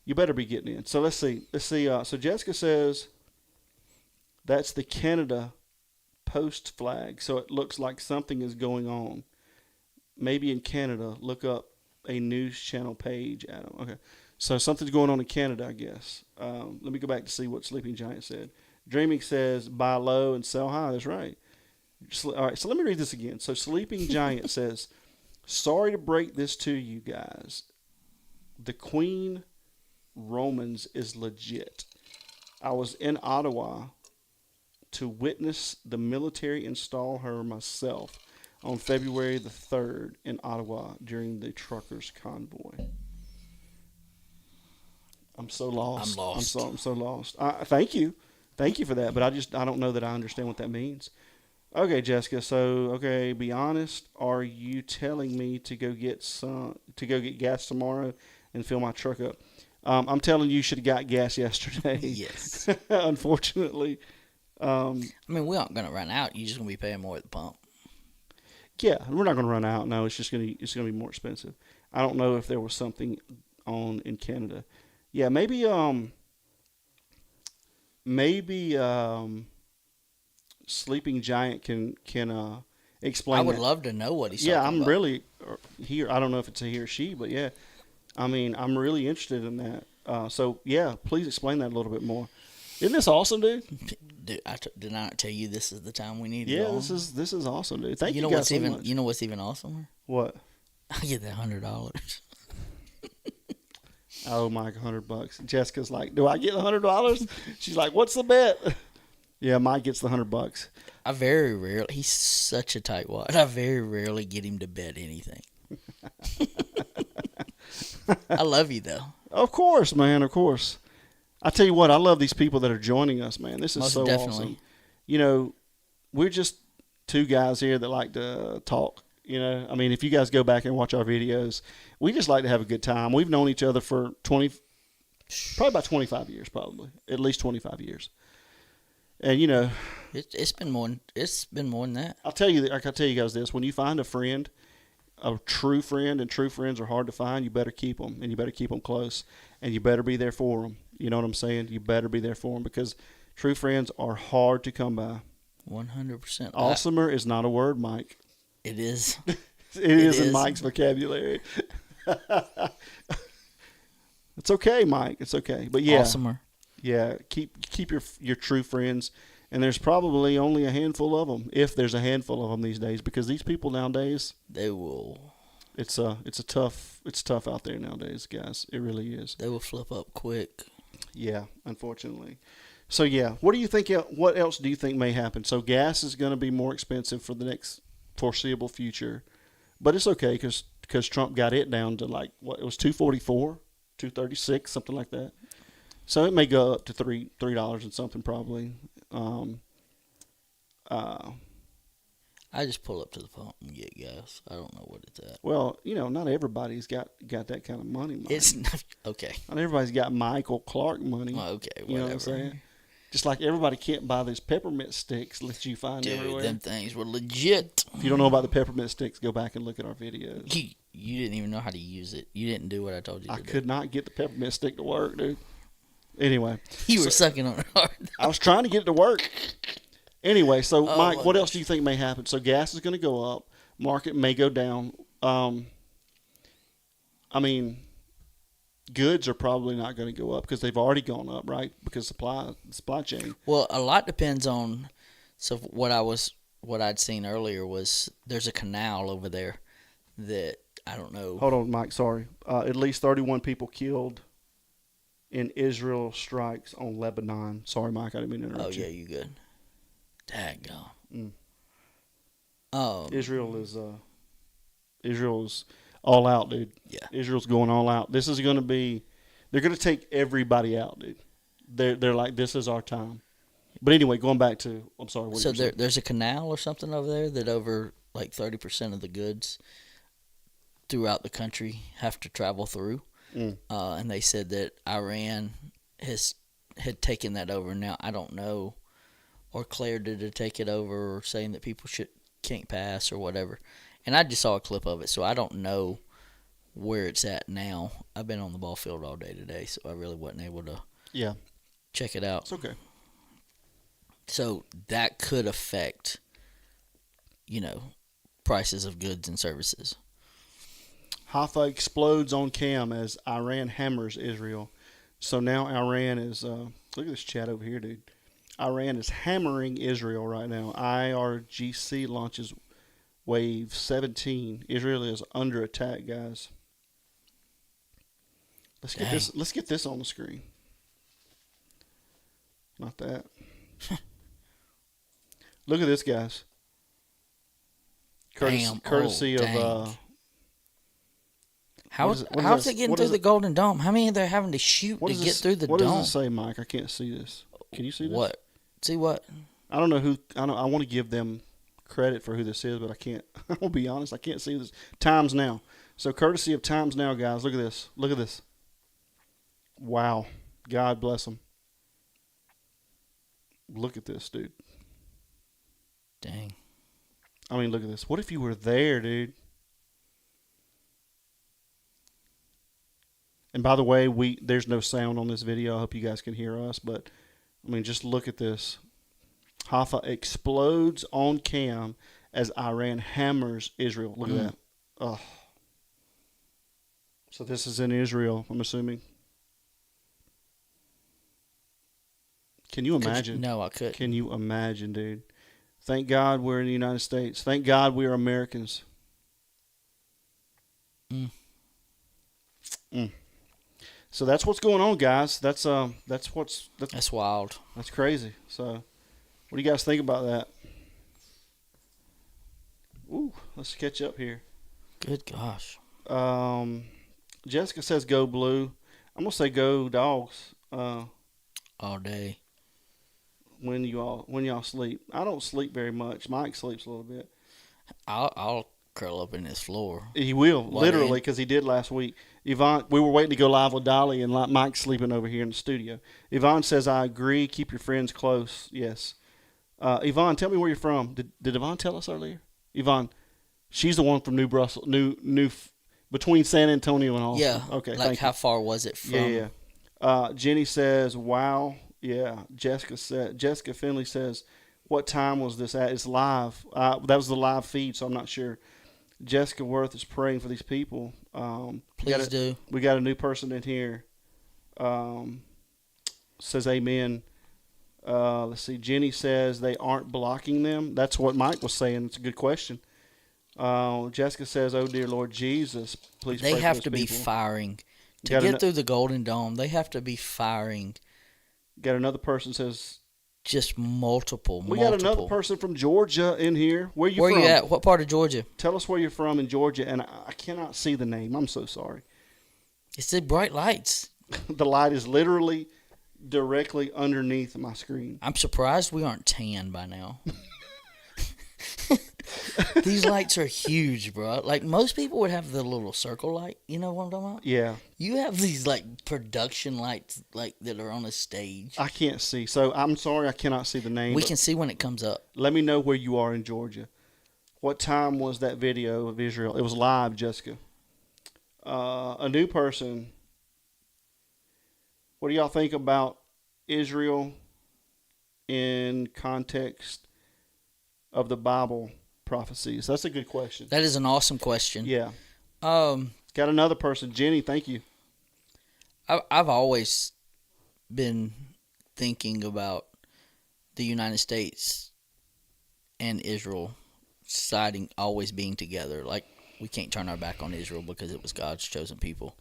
you better be getting in. So let's see. So Jessica says that's the Canada post flag. So it looks like something is going on. Maybe in Canada, look up a news channel page, Adam. Okay. So something's going on in Canada, I guess. Let me go back to see what Sleeping Giant said. Dreaming says buy low and sell high. That's right. All right, so let me read this again. So Sleeping Giant says, sorry to break this to you guys. The Queen Romans is legit. I was in Ottawa to witness the military install her myself on February the 3rd in Ottawa during the truckers' convoy. I'm so lost. I'm lost. I'm so lost. Thank you for that, but I don't know that I understand what that means. Okay, Jessica. So, be honest. Are you telling me to go get gas tomorrow and fill my truck up? I'm telling you should have got gas yesterday. Yes. Unfortunately. I mean, we aren't going to run out. You're just going to be paying more at the pump. Yeah, we're not going to run out. No, it's just going to be more expensive. I don't know if there was something on in Canada. Yeah, maybe Sleeping Giant can explain. I would that. love to know what he's Yeah, talking I'm about. really here. I don't know if it's a he or she, but yeah, I mean, I'm really interested in that. So yeah, please explain that a little bit more. Isn't this awesome, dude? Dude, did I not tell you this is the time we need to Yeah, go this is awesome, dude. Thank you, know guys what's so even much. You know what's even awesomer? What? I get that $100. Oh, Mike, $100. Jessica's like, do I get $100? She's like, what's the bet? Yeah, Mike gets the $100. I very rarely. He's such a tightwad. I very rarely get him to bet anything. I love you though. Of course, man. Of course. I tell you what, I love these people that are joining us, man. This is Most so definitely. awesome. You know, we're just two guys here that like to talk. You know, I mean, if you guys go back and watch our videos, we just like to have a good time. We've known each other for probably about 25 years, at least 25 years. And you know, It's been more than that. I'll tell you guys this: when you find a friend, a true friend, and true friends are hard to find, you better keep them, and you better keep them close, and you better be there for them. You know what I'm saying? You better be there for them because true friends are hard to come by. 100%. Awesomer is not a word, Mike. It is. It is in Mike's vocabulary. It's okay, Mike. It's okay. But yeah, Awesomer. yeah. Keep your true friends, and there's probably only a handful of them, if there's a handful of them these days, because these people nowadays, They will. it's tough out there nowadays, guys. It really is. They will flip up quick. Yeah, unfortunately. So yeah, what do you think? What else do you think may happen? So gas is going to be more expensive for the next foreseeable future, but it's okay because Trump got it down to like what it was $2.44, $2.36, something like that. So it may go up to $3 and something probably. I just pull up to the pump and get gas. I don't know what it's at. Well, you know, not everybody's got that kind of money. Mike. It's not okay. Not everybody's got Michael Clark money. Well, okay, whatever. You know what I'm saying? Just like everybody can't buy those peppermint sticks that you find Dude, everywhere. them things were legit. If you don't know about the peppermint sticks, go back and look at our videos. You didn't even know how to use it. You didn't do what I told you to I do. could not get the peppermint stick to work, dude. Anyway, You were sucking on it hard. I was trying to get it to work. Anyway, so Oh, Mike, my what else gosh. do you think may happen? So gas is going to go up. Market may go down. I mean, goods are probably not going to go up because they've already gone up, right? Because supply chain. Well, a lot depends on. So what I'd seen earlier was there's a canal over there that I don't know. Hold on, Mike. Sorry. At least 31 people killed in Israel strikes on Lebanon. Sorry, Mike. I didn't mean to interrupt Oh you. yeah, you good. Daggone. Mm. Um, Israel's all out, dude. Yeah. Israel's going all out. This is going to be. They're going to take everybody out, dude. They're like, this is our time. But anyway, going back to, I'm sorry. What so you saying? there's a canal or something over there that over like 30% of the goods throughout the country have to travel through. And they said that Iran had taken that over. Now I don't know, or Claire did to take it over, or saying that people can't pass or whatever. And I just saw a clip of it, so I don't know where it's at now. I've been on the ball field all day today, so I really wasn't able to check it out. It's okay. So that could affect, prices of goods and services. Haifa explodes on cam as Iran hammers Israel. So now Iran is, look at this chat over here, dude. Iran is hammering Israel right now. IRGC launches wave 17. Israel is under attack, guys. Let's get this on the screen. Not that. Look at this, guys. Courtesy of how's it getting through the Golden Dome? How many are they having to shoot to get through the dome? What does it say, Mike? I can't see this. Can you see this? What? See what? I don't know who. I want to give them credit for who this is, but I can't. I'll be honest. I can't see this. Times Now. So courtesy of Times Now, guys. Look at this. Look at this. Wow. God bless them. Look at this, dude. Dang. I mean, look at this. What if you were there, dude? And by the way, there's no sound on this video. I hope you guys can hear us, but I mean, just look at this. Haifa explodes on cam as Iran hammers Israel. Look at that. Oh. So this is in Israel, I'm assuming. Can you imagine? No, I couldn't. Can you imagine, dude? Thank God we're in the United States. Thank God we are Americans. So that's what's going on, guys. That's wild. That's crazy. So, what do you guys think about that? Ooh, let's catch up here. Good gosh. Jessica says go blue. I'm gonna say go dogs. All day. When y'all sleep. I don't sleep very much. Mike sleeps a little bit. I'll curl up in his floor. He will, literally, because he did last week. Yvonne, we were waiting to go live with Dolly, and Mike's sleeping over here in the studio. Yvonne says, I agree. Keep your friends close. Yes. Yvonne, tell me where you're from. Did Yvonne tell us earlier? Yvonne, she's the one from New Brussels, between San Antonio and Austin. Yeah. Okay. Like how far was it from? Yeah. Jenny says, wow. Yeah. Jessica Finley says, what time was this at? It's live. That was the live feed, so I'm not sure. Jessica Worth is praying for these people. Please do. We got a new person in here. Says amen. Let's see. Jenny says they aren't blocking them. That's what Mike was saying. It's a good question. Jessica says, oh, dear Lord Jesus, please pray for those people. They have to be firing. To get through the Golden Dome, they have to be firing. Got another person says... Just multiple. We got another person from Georgia in here. Where you from? Where you at? What part of Georgia? Tell us where you're from in Georgia, and I cannot see the name. I'm so sorry. It's the bright lights. The light is literally directly underneath my screen. I'm surprised we aren't tan by now. These lights are huge, bro. Like, most people would have the little circle light. You know what I'm talking about? Yeah. You have these, like, production lights, like, that are on a stage. I can't see. So, I'm sorry I cannot see the name. We can see when it comes up. Let me know where you are in Georgia. What time was that video of Israel? It was live, Jessica. A new person. What do y'all think about Israel in context of the Bible prophecies? That's a good question. That is an awesome question. Yeah. Got another person. Jenny, thank you. I've always been thinking about the United States and Israel always being together. Like, we can't turn our back on Israel because it was God's chosen people.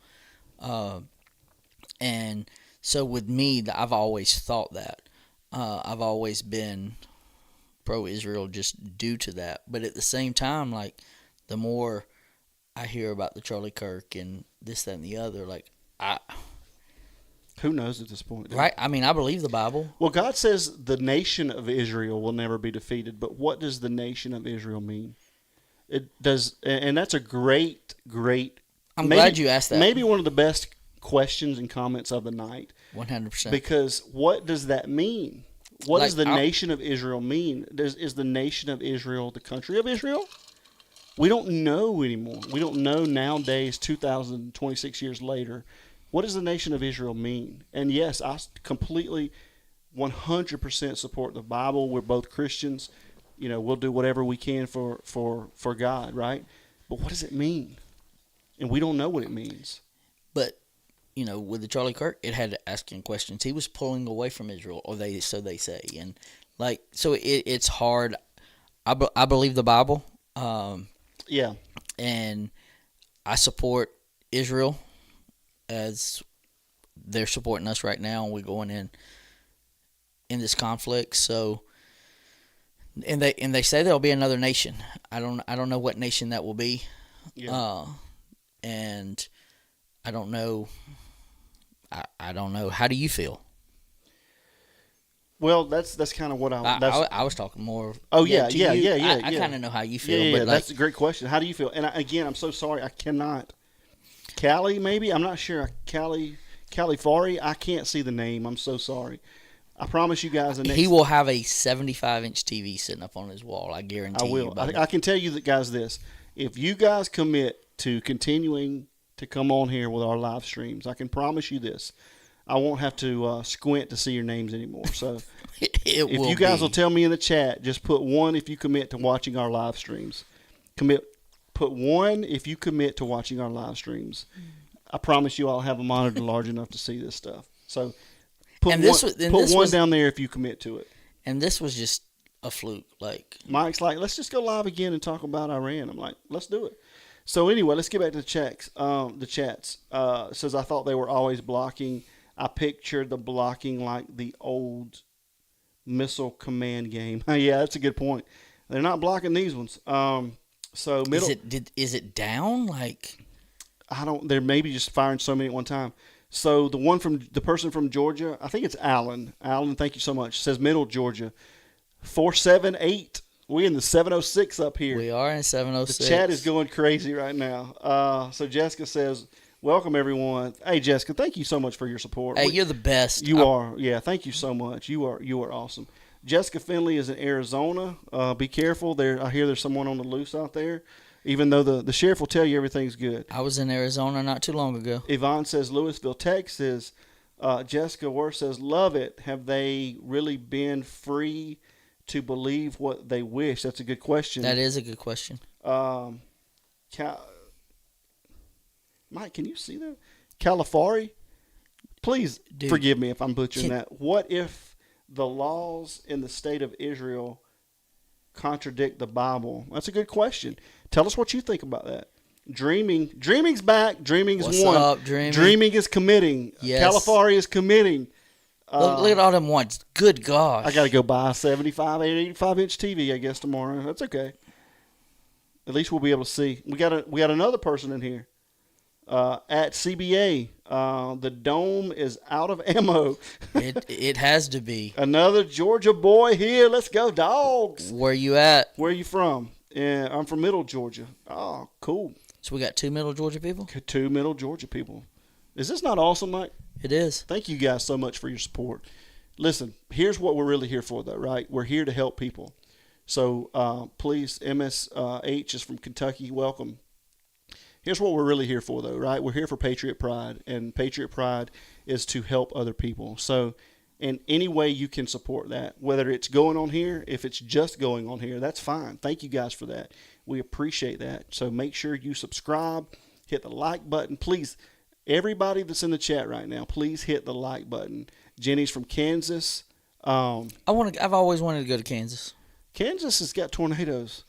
And so with me, I've always thought that. I've always been pro-Israel just due to that. But at the same time, like, the more I hear about the Charlie Kirk and this, that, and the other, like, Who knows at this point? right? I mean, I believe the Bible. Well, God says the nation of Israel will never be defeated. But what does the nation of Israel mean? It does, and that's a great. I'm glad you asked that. Maybe one of the best questions and comments of the night. 100%. Because what does that mean? What Like, does the nation of Israel mean? Is the nation of Israel the country of Israel? We don't know anymore. We don't know nowadays, 2026 years later. What does the nation of Israel mean? And yes, I completely, 100% support the Bible. We're both Christians. You know, we'll do whatever we can for God, right? But what does it mean? And we don't know what it means. But, you know, with the Charlie Kirk, it had asking questions. He was pulling away from Israel, or so they say. And, like, so it's hard. I believe the Bible. Yeah. And I support Israel as they're supporting us right now, and we're going in this conflict. So, and they say there'll be another nation. I don't know what nation that will be. Yeah. And I don't know. I don't know. How do you feel? Well, that's kind of what I was talking more. Oh yeah. I kind of know how you feel. Yeah, but that's a great question. How do you feel? And again, I'm so sorry, I cannot. Callie, maybe, I'm not sure. Callie Fari, I can't see the name. I'm so sorry. I promise you guys. He will have a 75-inch TV sitting up on his wall. I guarantee. I will. I can tell you that, guys. This: if you guys commit to continuing to come on here with our live streams, I can promise you this: I won't have to squint to see your names anymore. So, if you guys will tell me in the chat, just put 1 if you commit to watching our live streams. Put 1 if you commit to watching our live streams. I promise you, I'll have a monitor large enough to see this stuff. So, put one down there if you commit to it. And this was just a fluke. Like, Mike's like, let's just go live again and talk about Iran. I'm like, let's do it. So anyway, let's get back to the chats. It says, I thought they were always blocking. I pictured the blocking like the old missile command game. Yeah, that's a good point. They're not blocking these ones. So middle. Is it down? Like, I don't. They're maybe just firing so many at one time. So the person from Georgia, I think it's Alan. Alan, thank you so much. Says Middle Georgia, 478. We in the 706 up here. We are in 706. The chat is going crazy right now. So Jessica says, welcome everyone. Hey Jessica, thank you so much for your support. Hey, you're the best. You are. Yeah, thank you so much. You are awesome. Jessica Finley is in Arizona. Be careful. I hear there's someone on the loose out there. Even though the sheriff will tell you everything's good. I was in Arizona not too long ago. Yvonne says Louisville, Texas. Jessica Worth says, love it. Have they really been free to believe what they wish? That's a good question. That is a good question. Mike, can you see that? Califari? Please forgive me if I'm butchering that. What if the laws in the state of Israel contradict the Bible? That's a good question. Tell us what you think about that. Dreaming's back. Dreaming's What's won. Up, Dreaming? Dreaming is committing. Yes. Califari is committing. Look at all them ones. Good gosh. I got to go buy a 75, 85-inch TV, I guess, tomorrow. That's okay. At least we'll be able to see. We got another person in here. At CBA, the dome is out of ammo. It has to be. Another Georgia boy here. Let's go, dogs. Where you at? Where are you from? I'm from Middle Georgia. Oh, cool. So we got 2 Middle Georgia people? 2 Middle Georgia people. Is this not awesome, Mike? It is. Thank you guys so much for your support. Listen, here's what we're really here for, though, right? We're here to help people. So please, MSH is from Kentucky. Welcome. Here's what we're really here for, though, right? We're here for Patriot Pride, and Patriot Pride is to help other people. So in any way you can support that, whether it's going on here, if it's just going on here, that's fine. Thank you guys for that. We appreciate that. So make sure you subscribe, hit the like button. Please, everybody that's in the chat right now, please hit the like button. Jenny's from Kansas. I've always wanted to go to Kansas. Kansas has got tornadoes.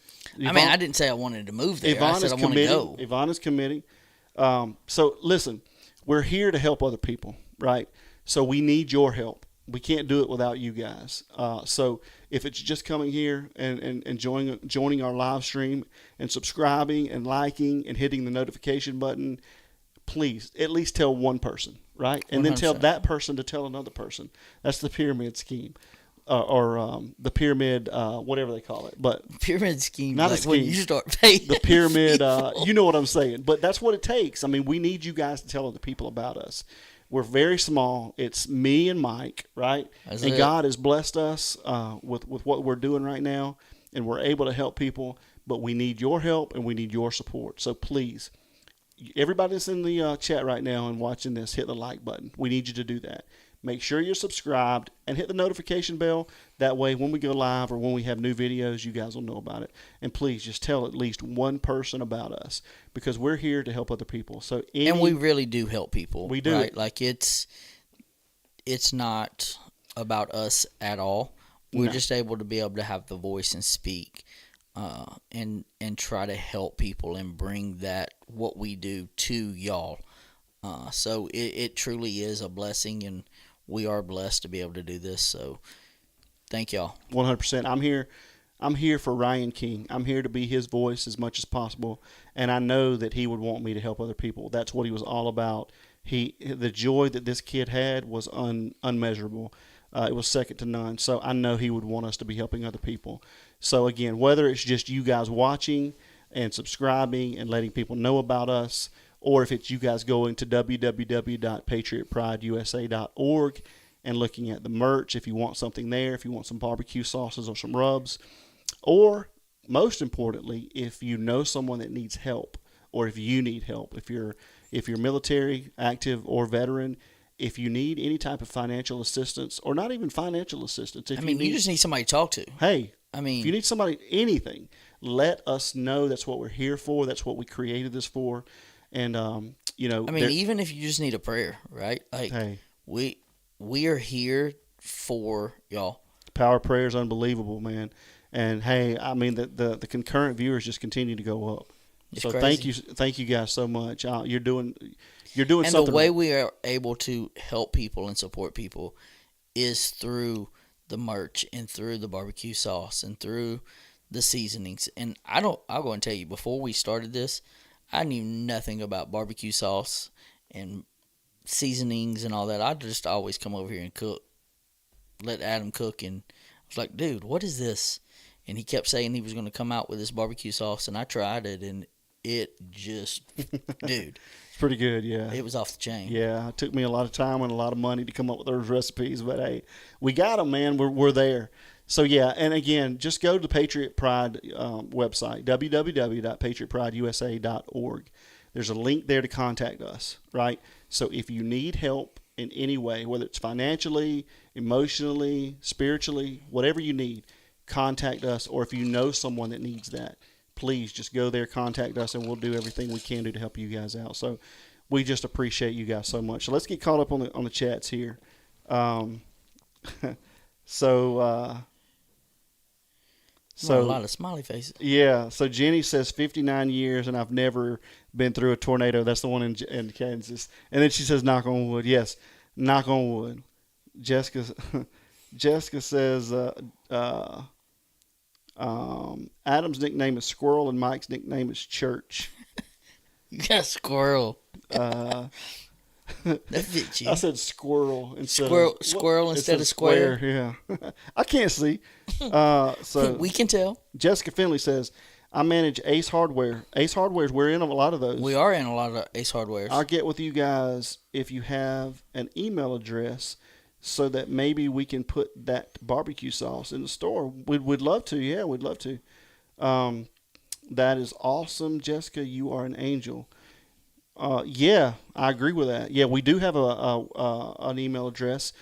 I didn't say I wanted to move there. I said I want to go. Yvonne is committing. So listen, we're here to help other people, right? So we need your help. we can't do it without you guys. So if it's just coming here and joining our live stream and subscribing and liking and hitting the notification button, please at least tell one person, right? And then tell 100%. that person to tell another person. That's the pyramid scheme. Or the pyramid, whatever they call it. But Pyramid scheme. Not a like when scheme. you start paying the pyramid, people. you know what I'm saying. But that's what it takes. I mean, we need you guys to tell other people about us. We're very small. It's me and Mike, right? That's and it. God has blessed us with what we're doing right now, and we're able to help people. But we need your help and we need your support. So please, everybody that's in the chat right now and watching this, hit the like button. We need you to do that. Make sure you're subscribed and hit the notification bell. That way, when we go live or when we have new videos, you guys will know about it. And please just tell at least one person about us, because we're here to help other people. So And we really do help people. We do. Right? Like it's not about us at all. We're No. just able to be able to have the voice and speak, and try to help people and bring that what we do to y'all. So it truly is a blessing, and we are blessed to be able to do this. So thank y'all. 100%. I'm here for Ryan King. I'm here to be his voice as much as possible, and I know that he would want me to help other people. That's what he was all about. The joy that this kid had was unmeasurable. It was second to none. So I know he would want us to be helping other people. So again, whether it's just you guys watching and subscribing and letting people know about us, or if it's you guys going to www.patriotprideusa.org and looking at the merch, if you want something there, if you want some barbecue sauces or some rubs, or most importantly, if you know someone that needs help, or if you need help, if you're military, active, or veteran, if you need any type of financial assistance, or not even financial assistance, if I mean, you just need somebody to talk to. hey, I mean, if you need somebody, anything, let us know. That's what we're here for. That's what we created this for. And even if you just need a prayer, right? Like hey, we are here for y'all. power of prayer is unbelievable, man. And hey, I mean the concurrent viewers just continue to go up. It's So crazy. thank you guys so much. You're doing And something. the way we are able to help people and support people is through the merch and through the barbecue sauce and through the seasonings. And I'll go and tell you, before we started this, I knew nothing about barbecue sauce and seasonings and all that. I just always come over here and cook, let Adam cook, and I was like, dude, what is this? And he kept saying he was going to come out with this barbecue sauce, and I tried it, and it just, dude, It's pretty good, yeah. it was off the chain. Yeah, it took me a lot of time and a lot of money to come up with those recipes, but hey, we got them, man. We're there. So yeah, and again, just go to the Patriot Pride website, www.patriotprideusa.org. There's a link there to contact us, right? So if you need help in any way, whether it's financially, emotionally, spiritually, whatever you need, contact us. Or if you know someone that needs that, please just go there, contact us, and we'll do everything we can do to help you guys out. So we just appreciate you guys so much. So let's get caught up on the chats here. A lot of smiley faces. Yeah, so Jenny says 59 years and I've never been through a tornado. That's the one in Kansas. And then she says knock on wood. Yes, knock on wood. Jessica says Adam's nickname is Squirrel and Mike's nickname is Church. You got a squirrel. That fits you. I said squirrel instead Squirrel it instead said of square. Yeah. I can't see. So We can tell. Jessica Finley says, I manage Ace Hardware. Ace Hardware's, we're in a lot of those. We are in a lot of Ace Hardwares. I'll get with you guys if you have an email address so that maybe we can put that barbecue sauce in the store. We'd love to. Yeah, we'd love to. That is awesome, Jessica. You are an angel. Yeah, I agree with that. Yeah, we do have an email address.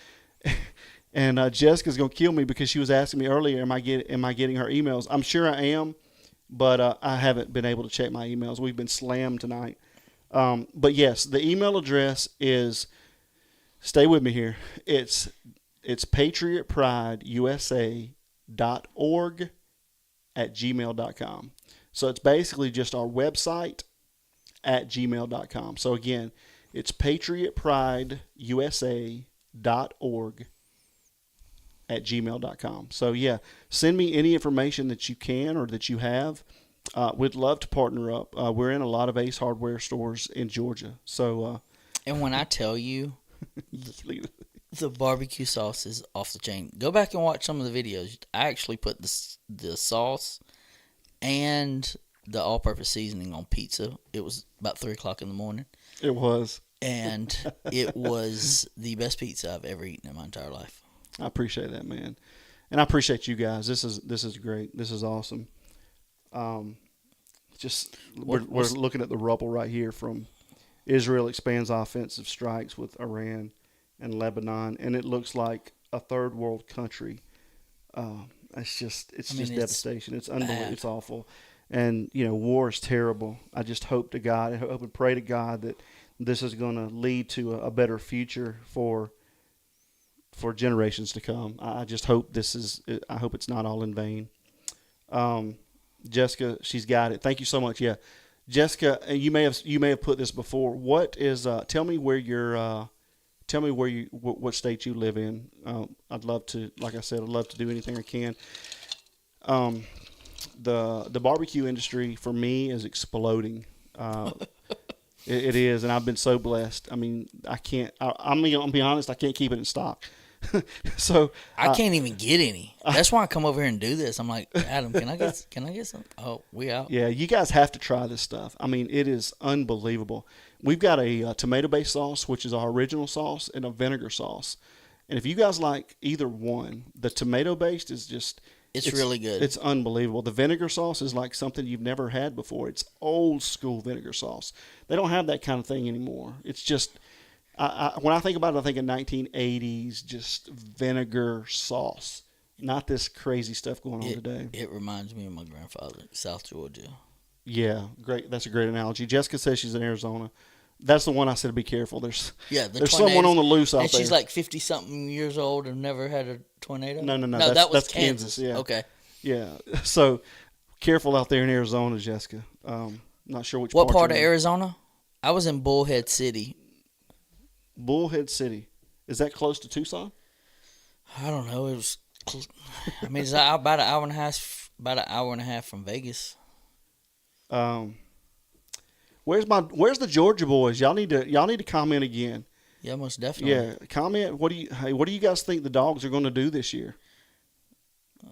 And Jessica's going to kill me because she was asking me earlier, am I getting her emails? I'm sure I am, but I haven't been able to check my emails. We've been slammed tonight. But yes, the email address is, stay with me here. It's patriotprideusa.org at gmail.com. So it's basically just our website at gmail.com. So again, it's patriotprideusa.org gmail.com. So, yeah, send me any information that you can or that you have. We'd love to partner up. We're in a lot of Ace Hardware stores in Georgia. So, And when I tell you, the barbecue sauce is off the chain. Go back and watch some of the videos. I actually put the sauce and the all-purpose seasoning on pizza. It was about 3 o'clock in the morning. it was. And it was the best pizza I've ever eaten in my entire life. I appreciate that, man. And I appreciate you guys. This is great. This is awesome. We're looking at the rubble right here from Israel expands offensive strikes with Iran and Lebanon, and it looks like a third world country. It's just devastation. It's unbelievable. bad. It's awful. And, war is terrible. I just hope to God, I hope and pray to God that this is going to lead to a better future for generations to come. I just hope I hope it's not all in vain. Jessica, she's got it. Thank you so much. Yeah. Jessica, you may have put this before. What is, tell me what state you live in. I'd love to, like I said, I'd love to do anything I can. The barbecue industry for me is exploding. It is, and I've been so blessed. I mean, I'm going to be honest, I can't keep it in stock. So I can't even get any. That's why I come over here and do this. I'm like, Adam, can I get some? Oh, we out. Yeah, you guys have to try this stuff. I mean, it is unbelievable. We've got a tomato-based sauce, which is our original sauce, and a vinegar sauce. And if you guys like either one, the tomato-based is just It's really good. It's unbelievable. The vinegar sauce is like something you've never had before. It's old school vinegar sauce. They don't have that kind of thing anymore. It's just when I think about it, I think in 1980s, just vinegar sauce, not this crazy stuff going on today. It reminds me of my grandfather, South Georgia. Yeah, great. That's a great analogy. Jessica says she's in Arizona. That's the one I said be careful. There's someone on the loose out and there. She's like 50-something years old and never had a tornado? No. That's Kansas. Yeah. Okay. Yeah. So careful out there in Arizona, Jessica. Not sure which What part of you're in. Arizona? I was in Bullhead City. Bullhead City. Is that close to Tucson? I don't know. It was. I mean, it's about an hour and a half. About an hour and a half from Vegas. Where's the Georgia boys? Y'all need to comment again. Yeah, most definitely. Yeah, comment. What do you guys think the Dogs are going to do this year?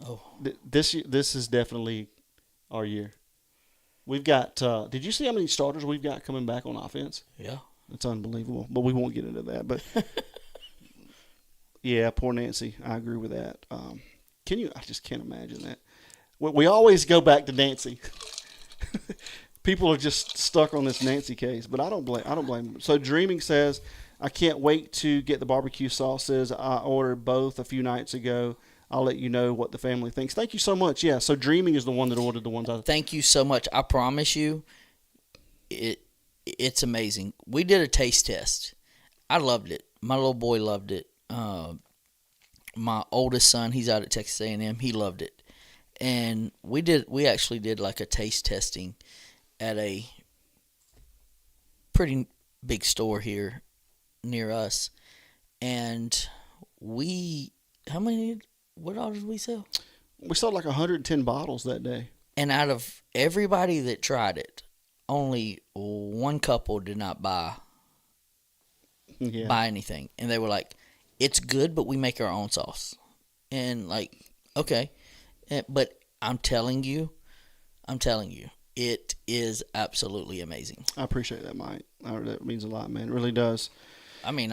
Oh, This is definitely our year. We've got. Did you see how many starters we've got coming back on offense? yeah. It's unbelievable, but we won't get into that. But yeah, poor Nancy. I agree with that. I just can't imagine that. We always go back to Nancy. People are just stuck on this Nancy case, but I don't blame them. So Dreaming says, I can't wait to get the barbecue sauces. I ordered both a few nights ago. I'll let you know what the family thinks. Thank you so much. Yeah, so Dreaming is the one that ordered the ones. Thank you so much. I promise you, it's amazing. We did a taste test. I loved it. My little boy loved it. My oldest son, he's out at Texas A&M. He loved it. And we actually did like a taste testing at a pretty big store here near us. And what all did we sell? We sold like 110 bottles that day. And out of everybody that tried it, only one couple did not buy anything. And they were like, it's good, but we make our own sauce. And like, okay. But I'm telling you, it is absolutely amazing. I appreciate that, Mike. That means a lot, man. It really does. I mean,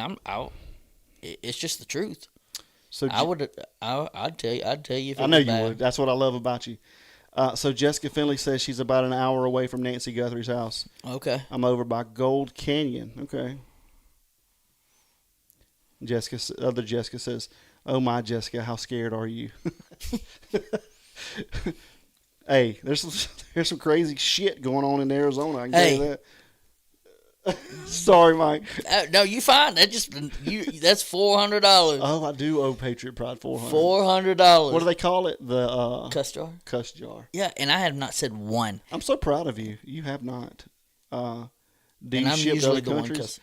it's just the truth. So I'd tell you if it I know was you bad. would. That's what I love about you. So Jessica Finley says she's about an hour away from Nancy Guthrie's house. Okay. I'm over by Gold Canyon. Okay. Other Jessica says, "Oh my Jessica, how scared are you?" Hey, there's some crazy shit going on in Arizona. I can tell you that. Sorry, Mike. No, you fine. That's $400. Oh, I do owe Patriot Pride $400. $400. What do they call it? The Cuss jar? Cuss jar. Yeah, and I have not said one. I'm so proud of you. You have not. Do And you I'm ship to usually other the one countries?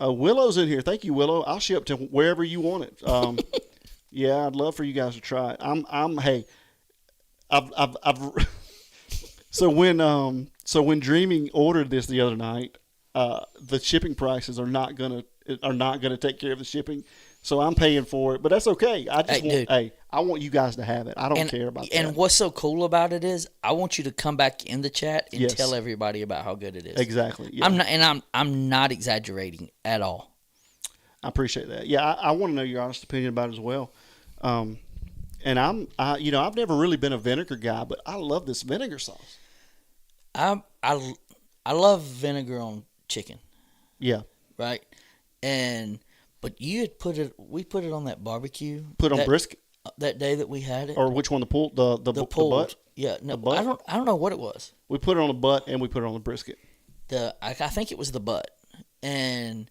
Willow's in here. Thank you, Willow. I'll ship to wherever you want it. Yeah, I'd love for you guys to try it. Hey, I've so when Dreaming ordered this the other night, the shipping prices are not gonna take care of the shipping, so I'm paying for it. But that's okay. Hey, dude. I want you guys to have it. I don't care about that. And what's so cool about it is, I want you to come back in the chat and Yes. tell everybody about how good it is. Exactly. Yeah. I'm not exaggerating at all. I appreciate that. Yeah, I want to know your honest opinion about it as well. And I've never really been a vinegar guy, but I love this vinegar sauce. I love vinegar on chicken, Yeah, right? But we put it on that barbecue. put on brisket that day that we had it. or which one? The pulled. butt. Yeah, no, butt? I don't know what it was. We put it on the butt and we put it on the brisket. I think it was the butt. And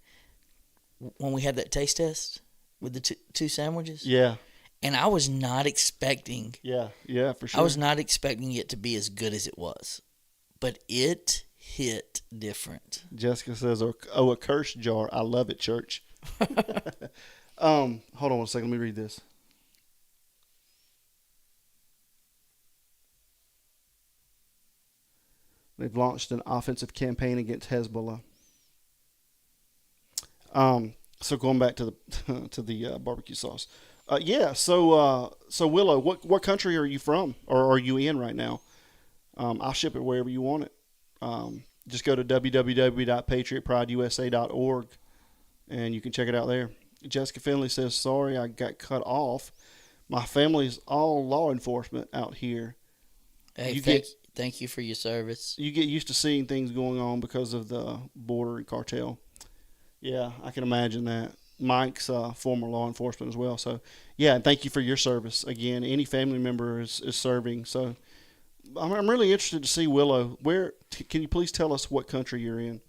when we had that taste test with the two sandwiches, Yeah, and I was not expecting. yeah, for sure. I was not expecting it to be as good as it was, but it hit different. Jessica says, "Oh, a curse jar. I love it, church." Hold on one second. Let me read this. They've launched an offensive campaign against Hezbollah. So going back to the to the barbecue sauce. So Willow, what country are you from, or are you in right now? I'll ship it wherever you want it. Just go to www.patriotprideusa.org and you can check it out there. Jessica Finley says, "Sorry, I got cut off. My family's all law enforcement out here. Hey, thank you for your service. You get used to seeing things going on because of the border and cartel." Yeah, I can imagine that. Mike's former law enforcement as well. So, yeah, and thank you for your service. Again, any family member is serving. So, I'm really interested to see, Willow, can you please tell us what country you're in?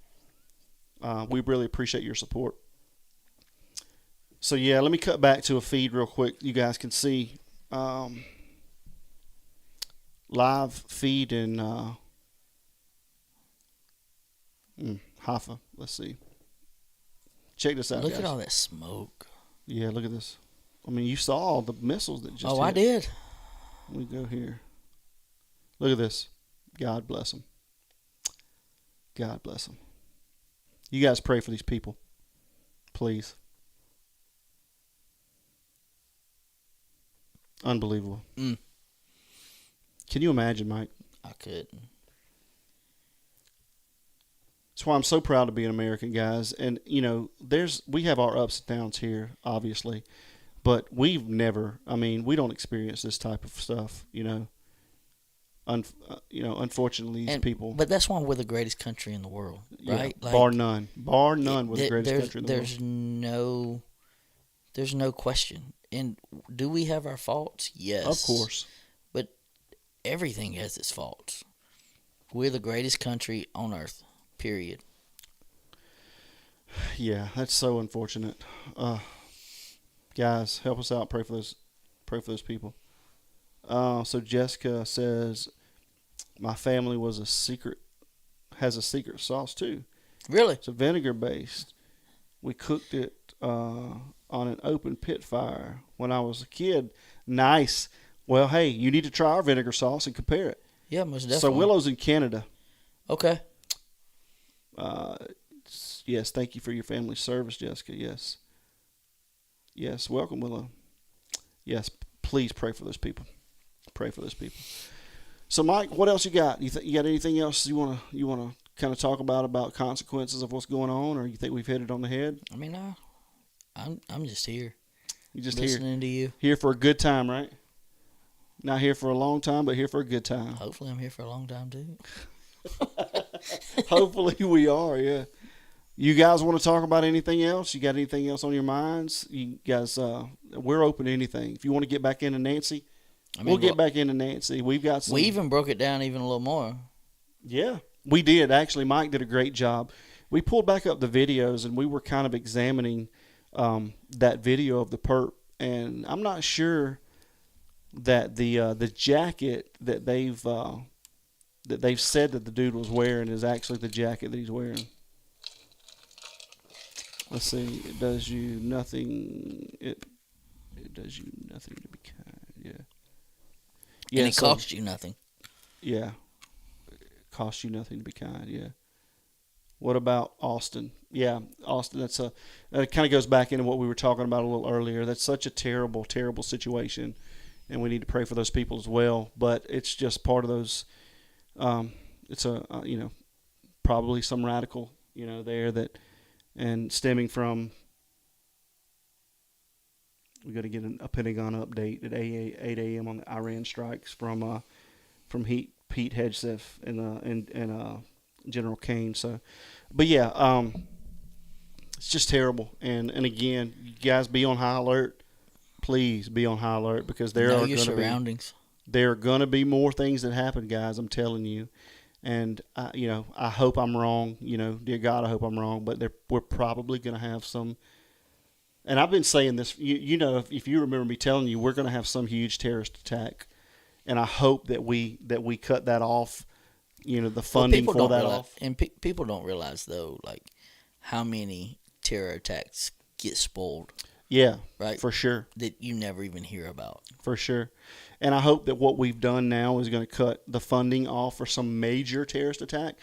We really appreciate your support. So, yeah, let me cut back to a feed real quick. You guys can see live feed in Haifa. Let's see. Check this out, Look guys. at all that smoke. Yeah, look at this. I mean, you saw all the missiles that just hit. I did. Let me go here. Look at this. God bless them. God bless them. You guys pray for these people. Please. Unbelievable. Mm. Can you imagine, Mike? I couldn't. That's why I'm so proud to be an American, guys. And, we have our ups and downs here, obviously. But we don't experience this type of stuff, Unfortunately, these people. But that's why we're the greatest country in the world, right? Yeah, bar none. Bar none, we're the greatest country in the world. There's no question. And do we have our faults? Yes. Of course. But everything has its faults. We're the greatest country on earth, period. Yeah, that's so unfortunate. Guys, help us out. Pray for those people. So Jessica says, my family has a secret sauce too. Really? It's a vinegar based. We cooked it on an open pit fire when I was a kid. Nice. Well, hey, you need to try our vinegar sauce and compare it. Yeah, most definitely. So Willow's in Canada. Okay. Yes, thank you for your family service, Jessica. Yes. Yes, welcome, Willow. Yes, please pray for those people. Pray for those people. So, Mike, what else you got? You got anything else you wanna kind of talk about consequences of what's going on, or you think we've hit it on the head? I mean, I'm just here. You just listening to you. Here for a good time, right? Not here for a long time, but here for a good time. Hopefully, I'm here for a long time too. Hopefully, we are. Yeah. You guys want to talk about anything else? You got anything else on your minds? You guys, we're open to anything. If you want to get back into Nancy, we'll get back into Nancy. We've got some. We even broke it down even a little more. Yeah, we did. Actually, Mike did a great job. We pulled back up the videos, and we were kind of examining that video of the perp. And I'm not sure that the jacket that they've said that the dude was wearing is actually the jacket that he's wearing. Let's see. It does you nothing. It does you nothing to be kind. Yeah. And it so, costs you nothing. Yeah. It costs you nothing to be kind. Yeah. What about Austin? Yeah, Austin. It kind of goes back into what we were talking about a little earlier. That's such a terrible, terrible situation, and we need to pray for those people as well. But it's just part of those. It's probably some radical, there that, and stemming from. We got to get a Pentagon update at 8 a.m. on the Iran strikes from Pete Hegseth and General Kane. So, but yeah, it's just terrible. And again, you guys be on high alert. Please be on high alert because there Know are your going to be surroundings. there are going to be more things that happen, guys. I'm telling you. And I hope I'm wrong. Dear God, I hope I'm wrong. But we're probably going to have some. And I've been saying this. If you remember me telling you, we're going to have some huge terrorist attack. And I hope that we cut that off. The funding for that off. And people don't realize though, like how many terror attacks get spoiled. Yeah, right. For sure. That you never even hear about. For sure. And I hope that what we've done now is going to cut the funding off for some major terrorist attack.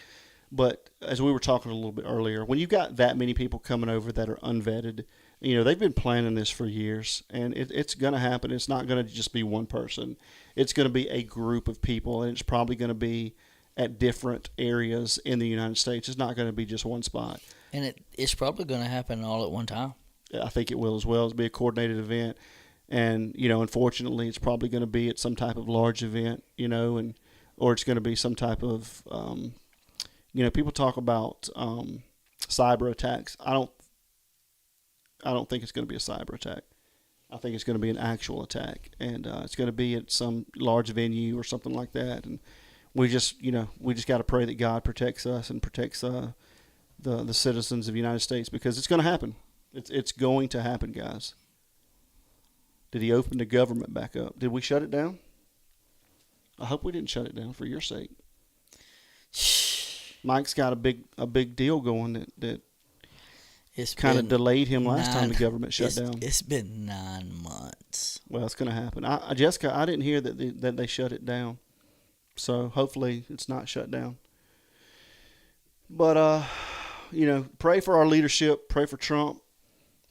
But as we were talking a little bit earlier, when you've got that many people coming over that are unvetted, they've been planning this for years, and it's going to happen. It's not going to just be one person. It's going to be a group of people, and it's probably going to be at different areas in the United States. It's not going to be just one spot. And it's probably going to happen all at one time. I think it will as well. It'll be a coordinated event. And, unfortunately, it's probably going to be at some type of large event, or it's going to be some type of, people talk about cyber attacks. I don't think it's going to be a cyber attack. I think it's going to be an actual attack, and it's going to be at some large venue or something like that. And we just got to pray that God protects us and protects the citizens of the United States, because it's going to happen. It's going to happen, guys. Did he open the government back up? Did we shut it down? I hope we didn't shut it down for your sake. Mike's got a big deal going that kind of delayed him last time the government shut down. It's been 9 months. Well, it's going to happen. Jessica, I didn't hear that they shut it down. So hopefully it's not shut down. But, pray for our leadership. Pray for Trump.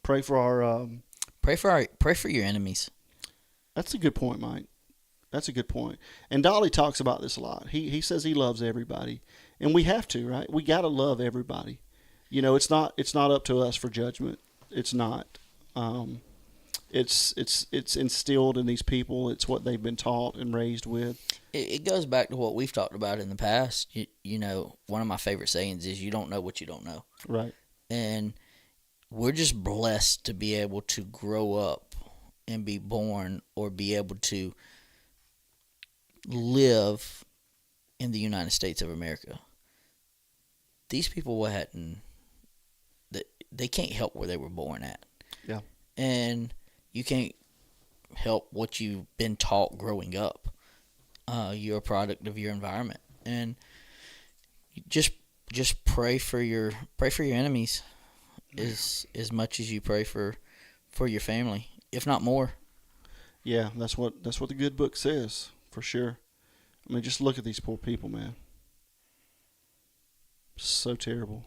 Pray for our... Pray for your enemies. That's a good point, Mike. That's a good point. And Dolly talks about this a lot. He says he loves everybody, and we have to, right? We got to love everybody. It's not up to us for judgment. It's not. It's instilled in these people. It's what they've been taught and raised with. It goes back to what we've talked about in the past. One of my favorite sayings is, "You don't know what you don't know." Right. And we're just blessed to be able to grow up and be born, or be able to live in the United States of America. These people they can't help where they were born at. Yeah. And you can't help what you've been taught growing up. You're a product of your environment, and just pray for your enemies as much as you pray for your family, if not more. Yeah, that's what the good book says, for sure. I mean, just look at these poor people, man. So terrible.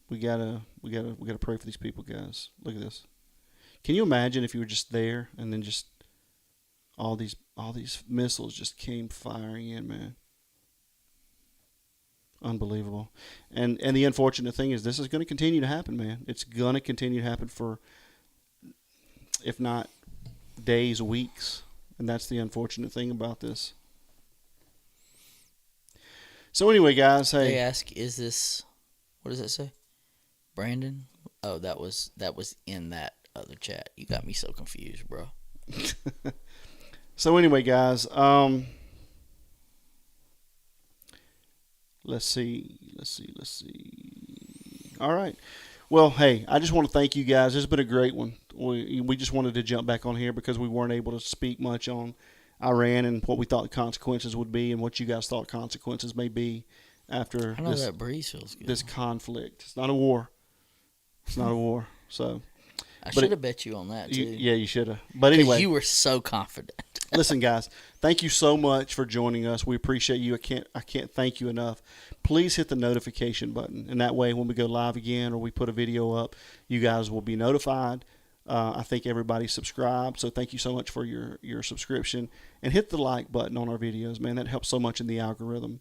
We gotta pray for these people, guys. Look at this. Can you imagine if you were just there and then just all these missiles just came firing in, man? Unbelievable. And the unfortunate thing is, this is going to continue to happen, man. It's going to continue to happen for, if not days, weeks. And that's the unfortunate thing about this. So anyway, guys, hey. They ask, is this, what does that say? Brandon? Oh, that was in that other chat. You got me so confused, bro. So anyway, guys, let's see. All right. Well, hey, I just want to thank you guys. This has been a great one. We just wanted to jump back on here because we weren't able to speak much on Iran and what we thought the consequences would be, and what you guys thought consequences may be after I know that breeze feels good. This conflict. It's not a war. It's not a war. So I But should have bet you on that too. yeah, you should have. But 'Cause anyway, you were so confident. listen, guys, thank you so much for joining us. We appreciate you. I can't thank you enough. Please hit the notification button, and that way, when we go live again or we put a video up, you guys will be notified. I think everybody's subscribed, so thank you so much for your subscription. And hit the like button on our videos, man. That helps so much in the algorithm.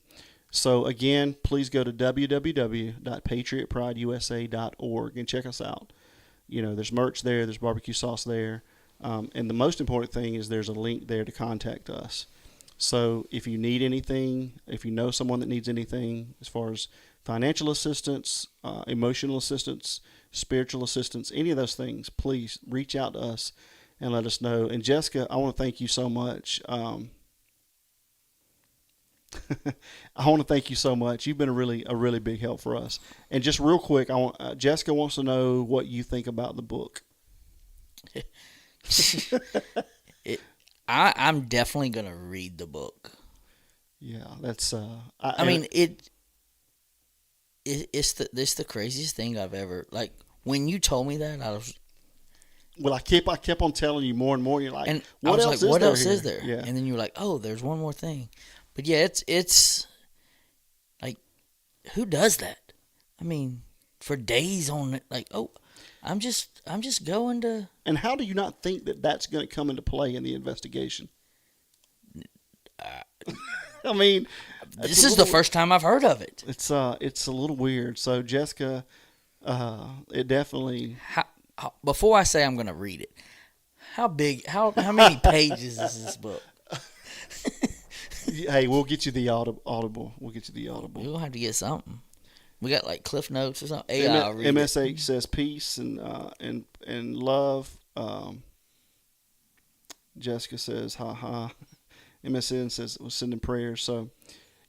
So again, please go to www.patriotprideusa.org and check us out. You know, there's merch there, there's barbecue sauce there. And the most important thing is there's a link there to contact us. So if you need anything, if you know someone that needs anything as far as financial assistance, emotional assistance, spiritual assistance, any of those things, please reach out to us and let us know. And Jessica, I want to thank you so much. I want to thank you so much. You've been a really big help for us. And just real quick, Jessica wants to know what you think about the book. I'm definitely gonna read the book. Yeah, that's. I mean, it's the craziest thing I've ever, like, when you told me that, I was. Well, I kept on telling you more and more. You're like, And what I was else like, what is else there is here? there? Yeah. And then you're like, oh, there's one more thing. But yeah, it's like, who does that? I mean, for days on it, like, oh, I'm just going to. And how do you not think that that's going to come into play in the investigation? I mean, This is the first time I've heard of it. It's a little weird. So Jessica, it definitely. Before I say I'm going to read it, how many pages is this book? Hey, we'll get you the audible. We'll get you the audible. We're gonna have to get something. We got like Cliff Notes or something. I'll read MSH it. says peace and love. Jessica says ha ha. MSN says we're sending prayers. So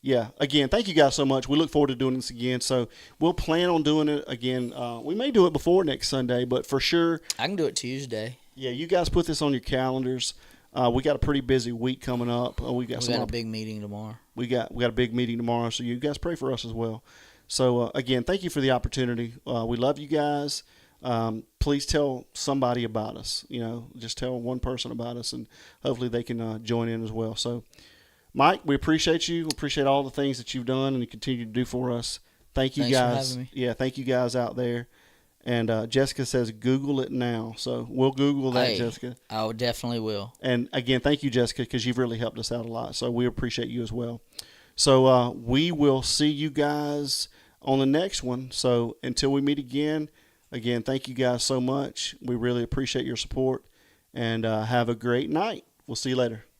yeah, again, thank you guys so much. We look forward to doing this again. So we'll plan on doing it again. We may do it before next Sunday, but for sure, I can do it Tuesday. yeah, you guys put this on your calendars. We got a pretty busy week coming up. We got a big meeting tomorrow. We got a big meeting tomorrow, so you guys pray for us as well. So again, thank you for the opportunity. We love you guys. Please tell somebody about us. You know, just tell one person about us, and hopefully they can join in as well. So, Mike, we appreciate you. We appreciate all the things that you've done and you continue to do for us. Thank you, Thanks guys. for having me. Yeah, thank you guys out there. And Jessica says, Google it now. So we'll Google that, Jessica. I definitely will. And again, thank you, Jessica, because you've really helped us out a lot. So we appreciate you as well. So we will see you guys on the next one. So until we meet again, thank you guys so much. We really appreciate your support. And have a great night. We'll see you later.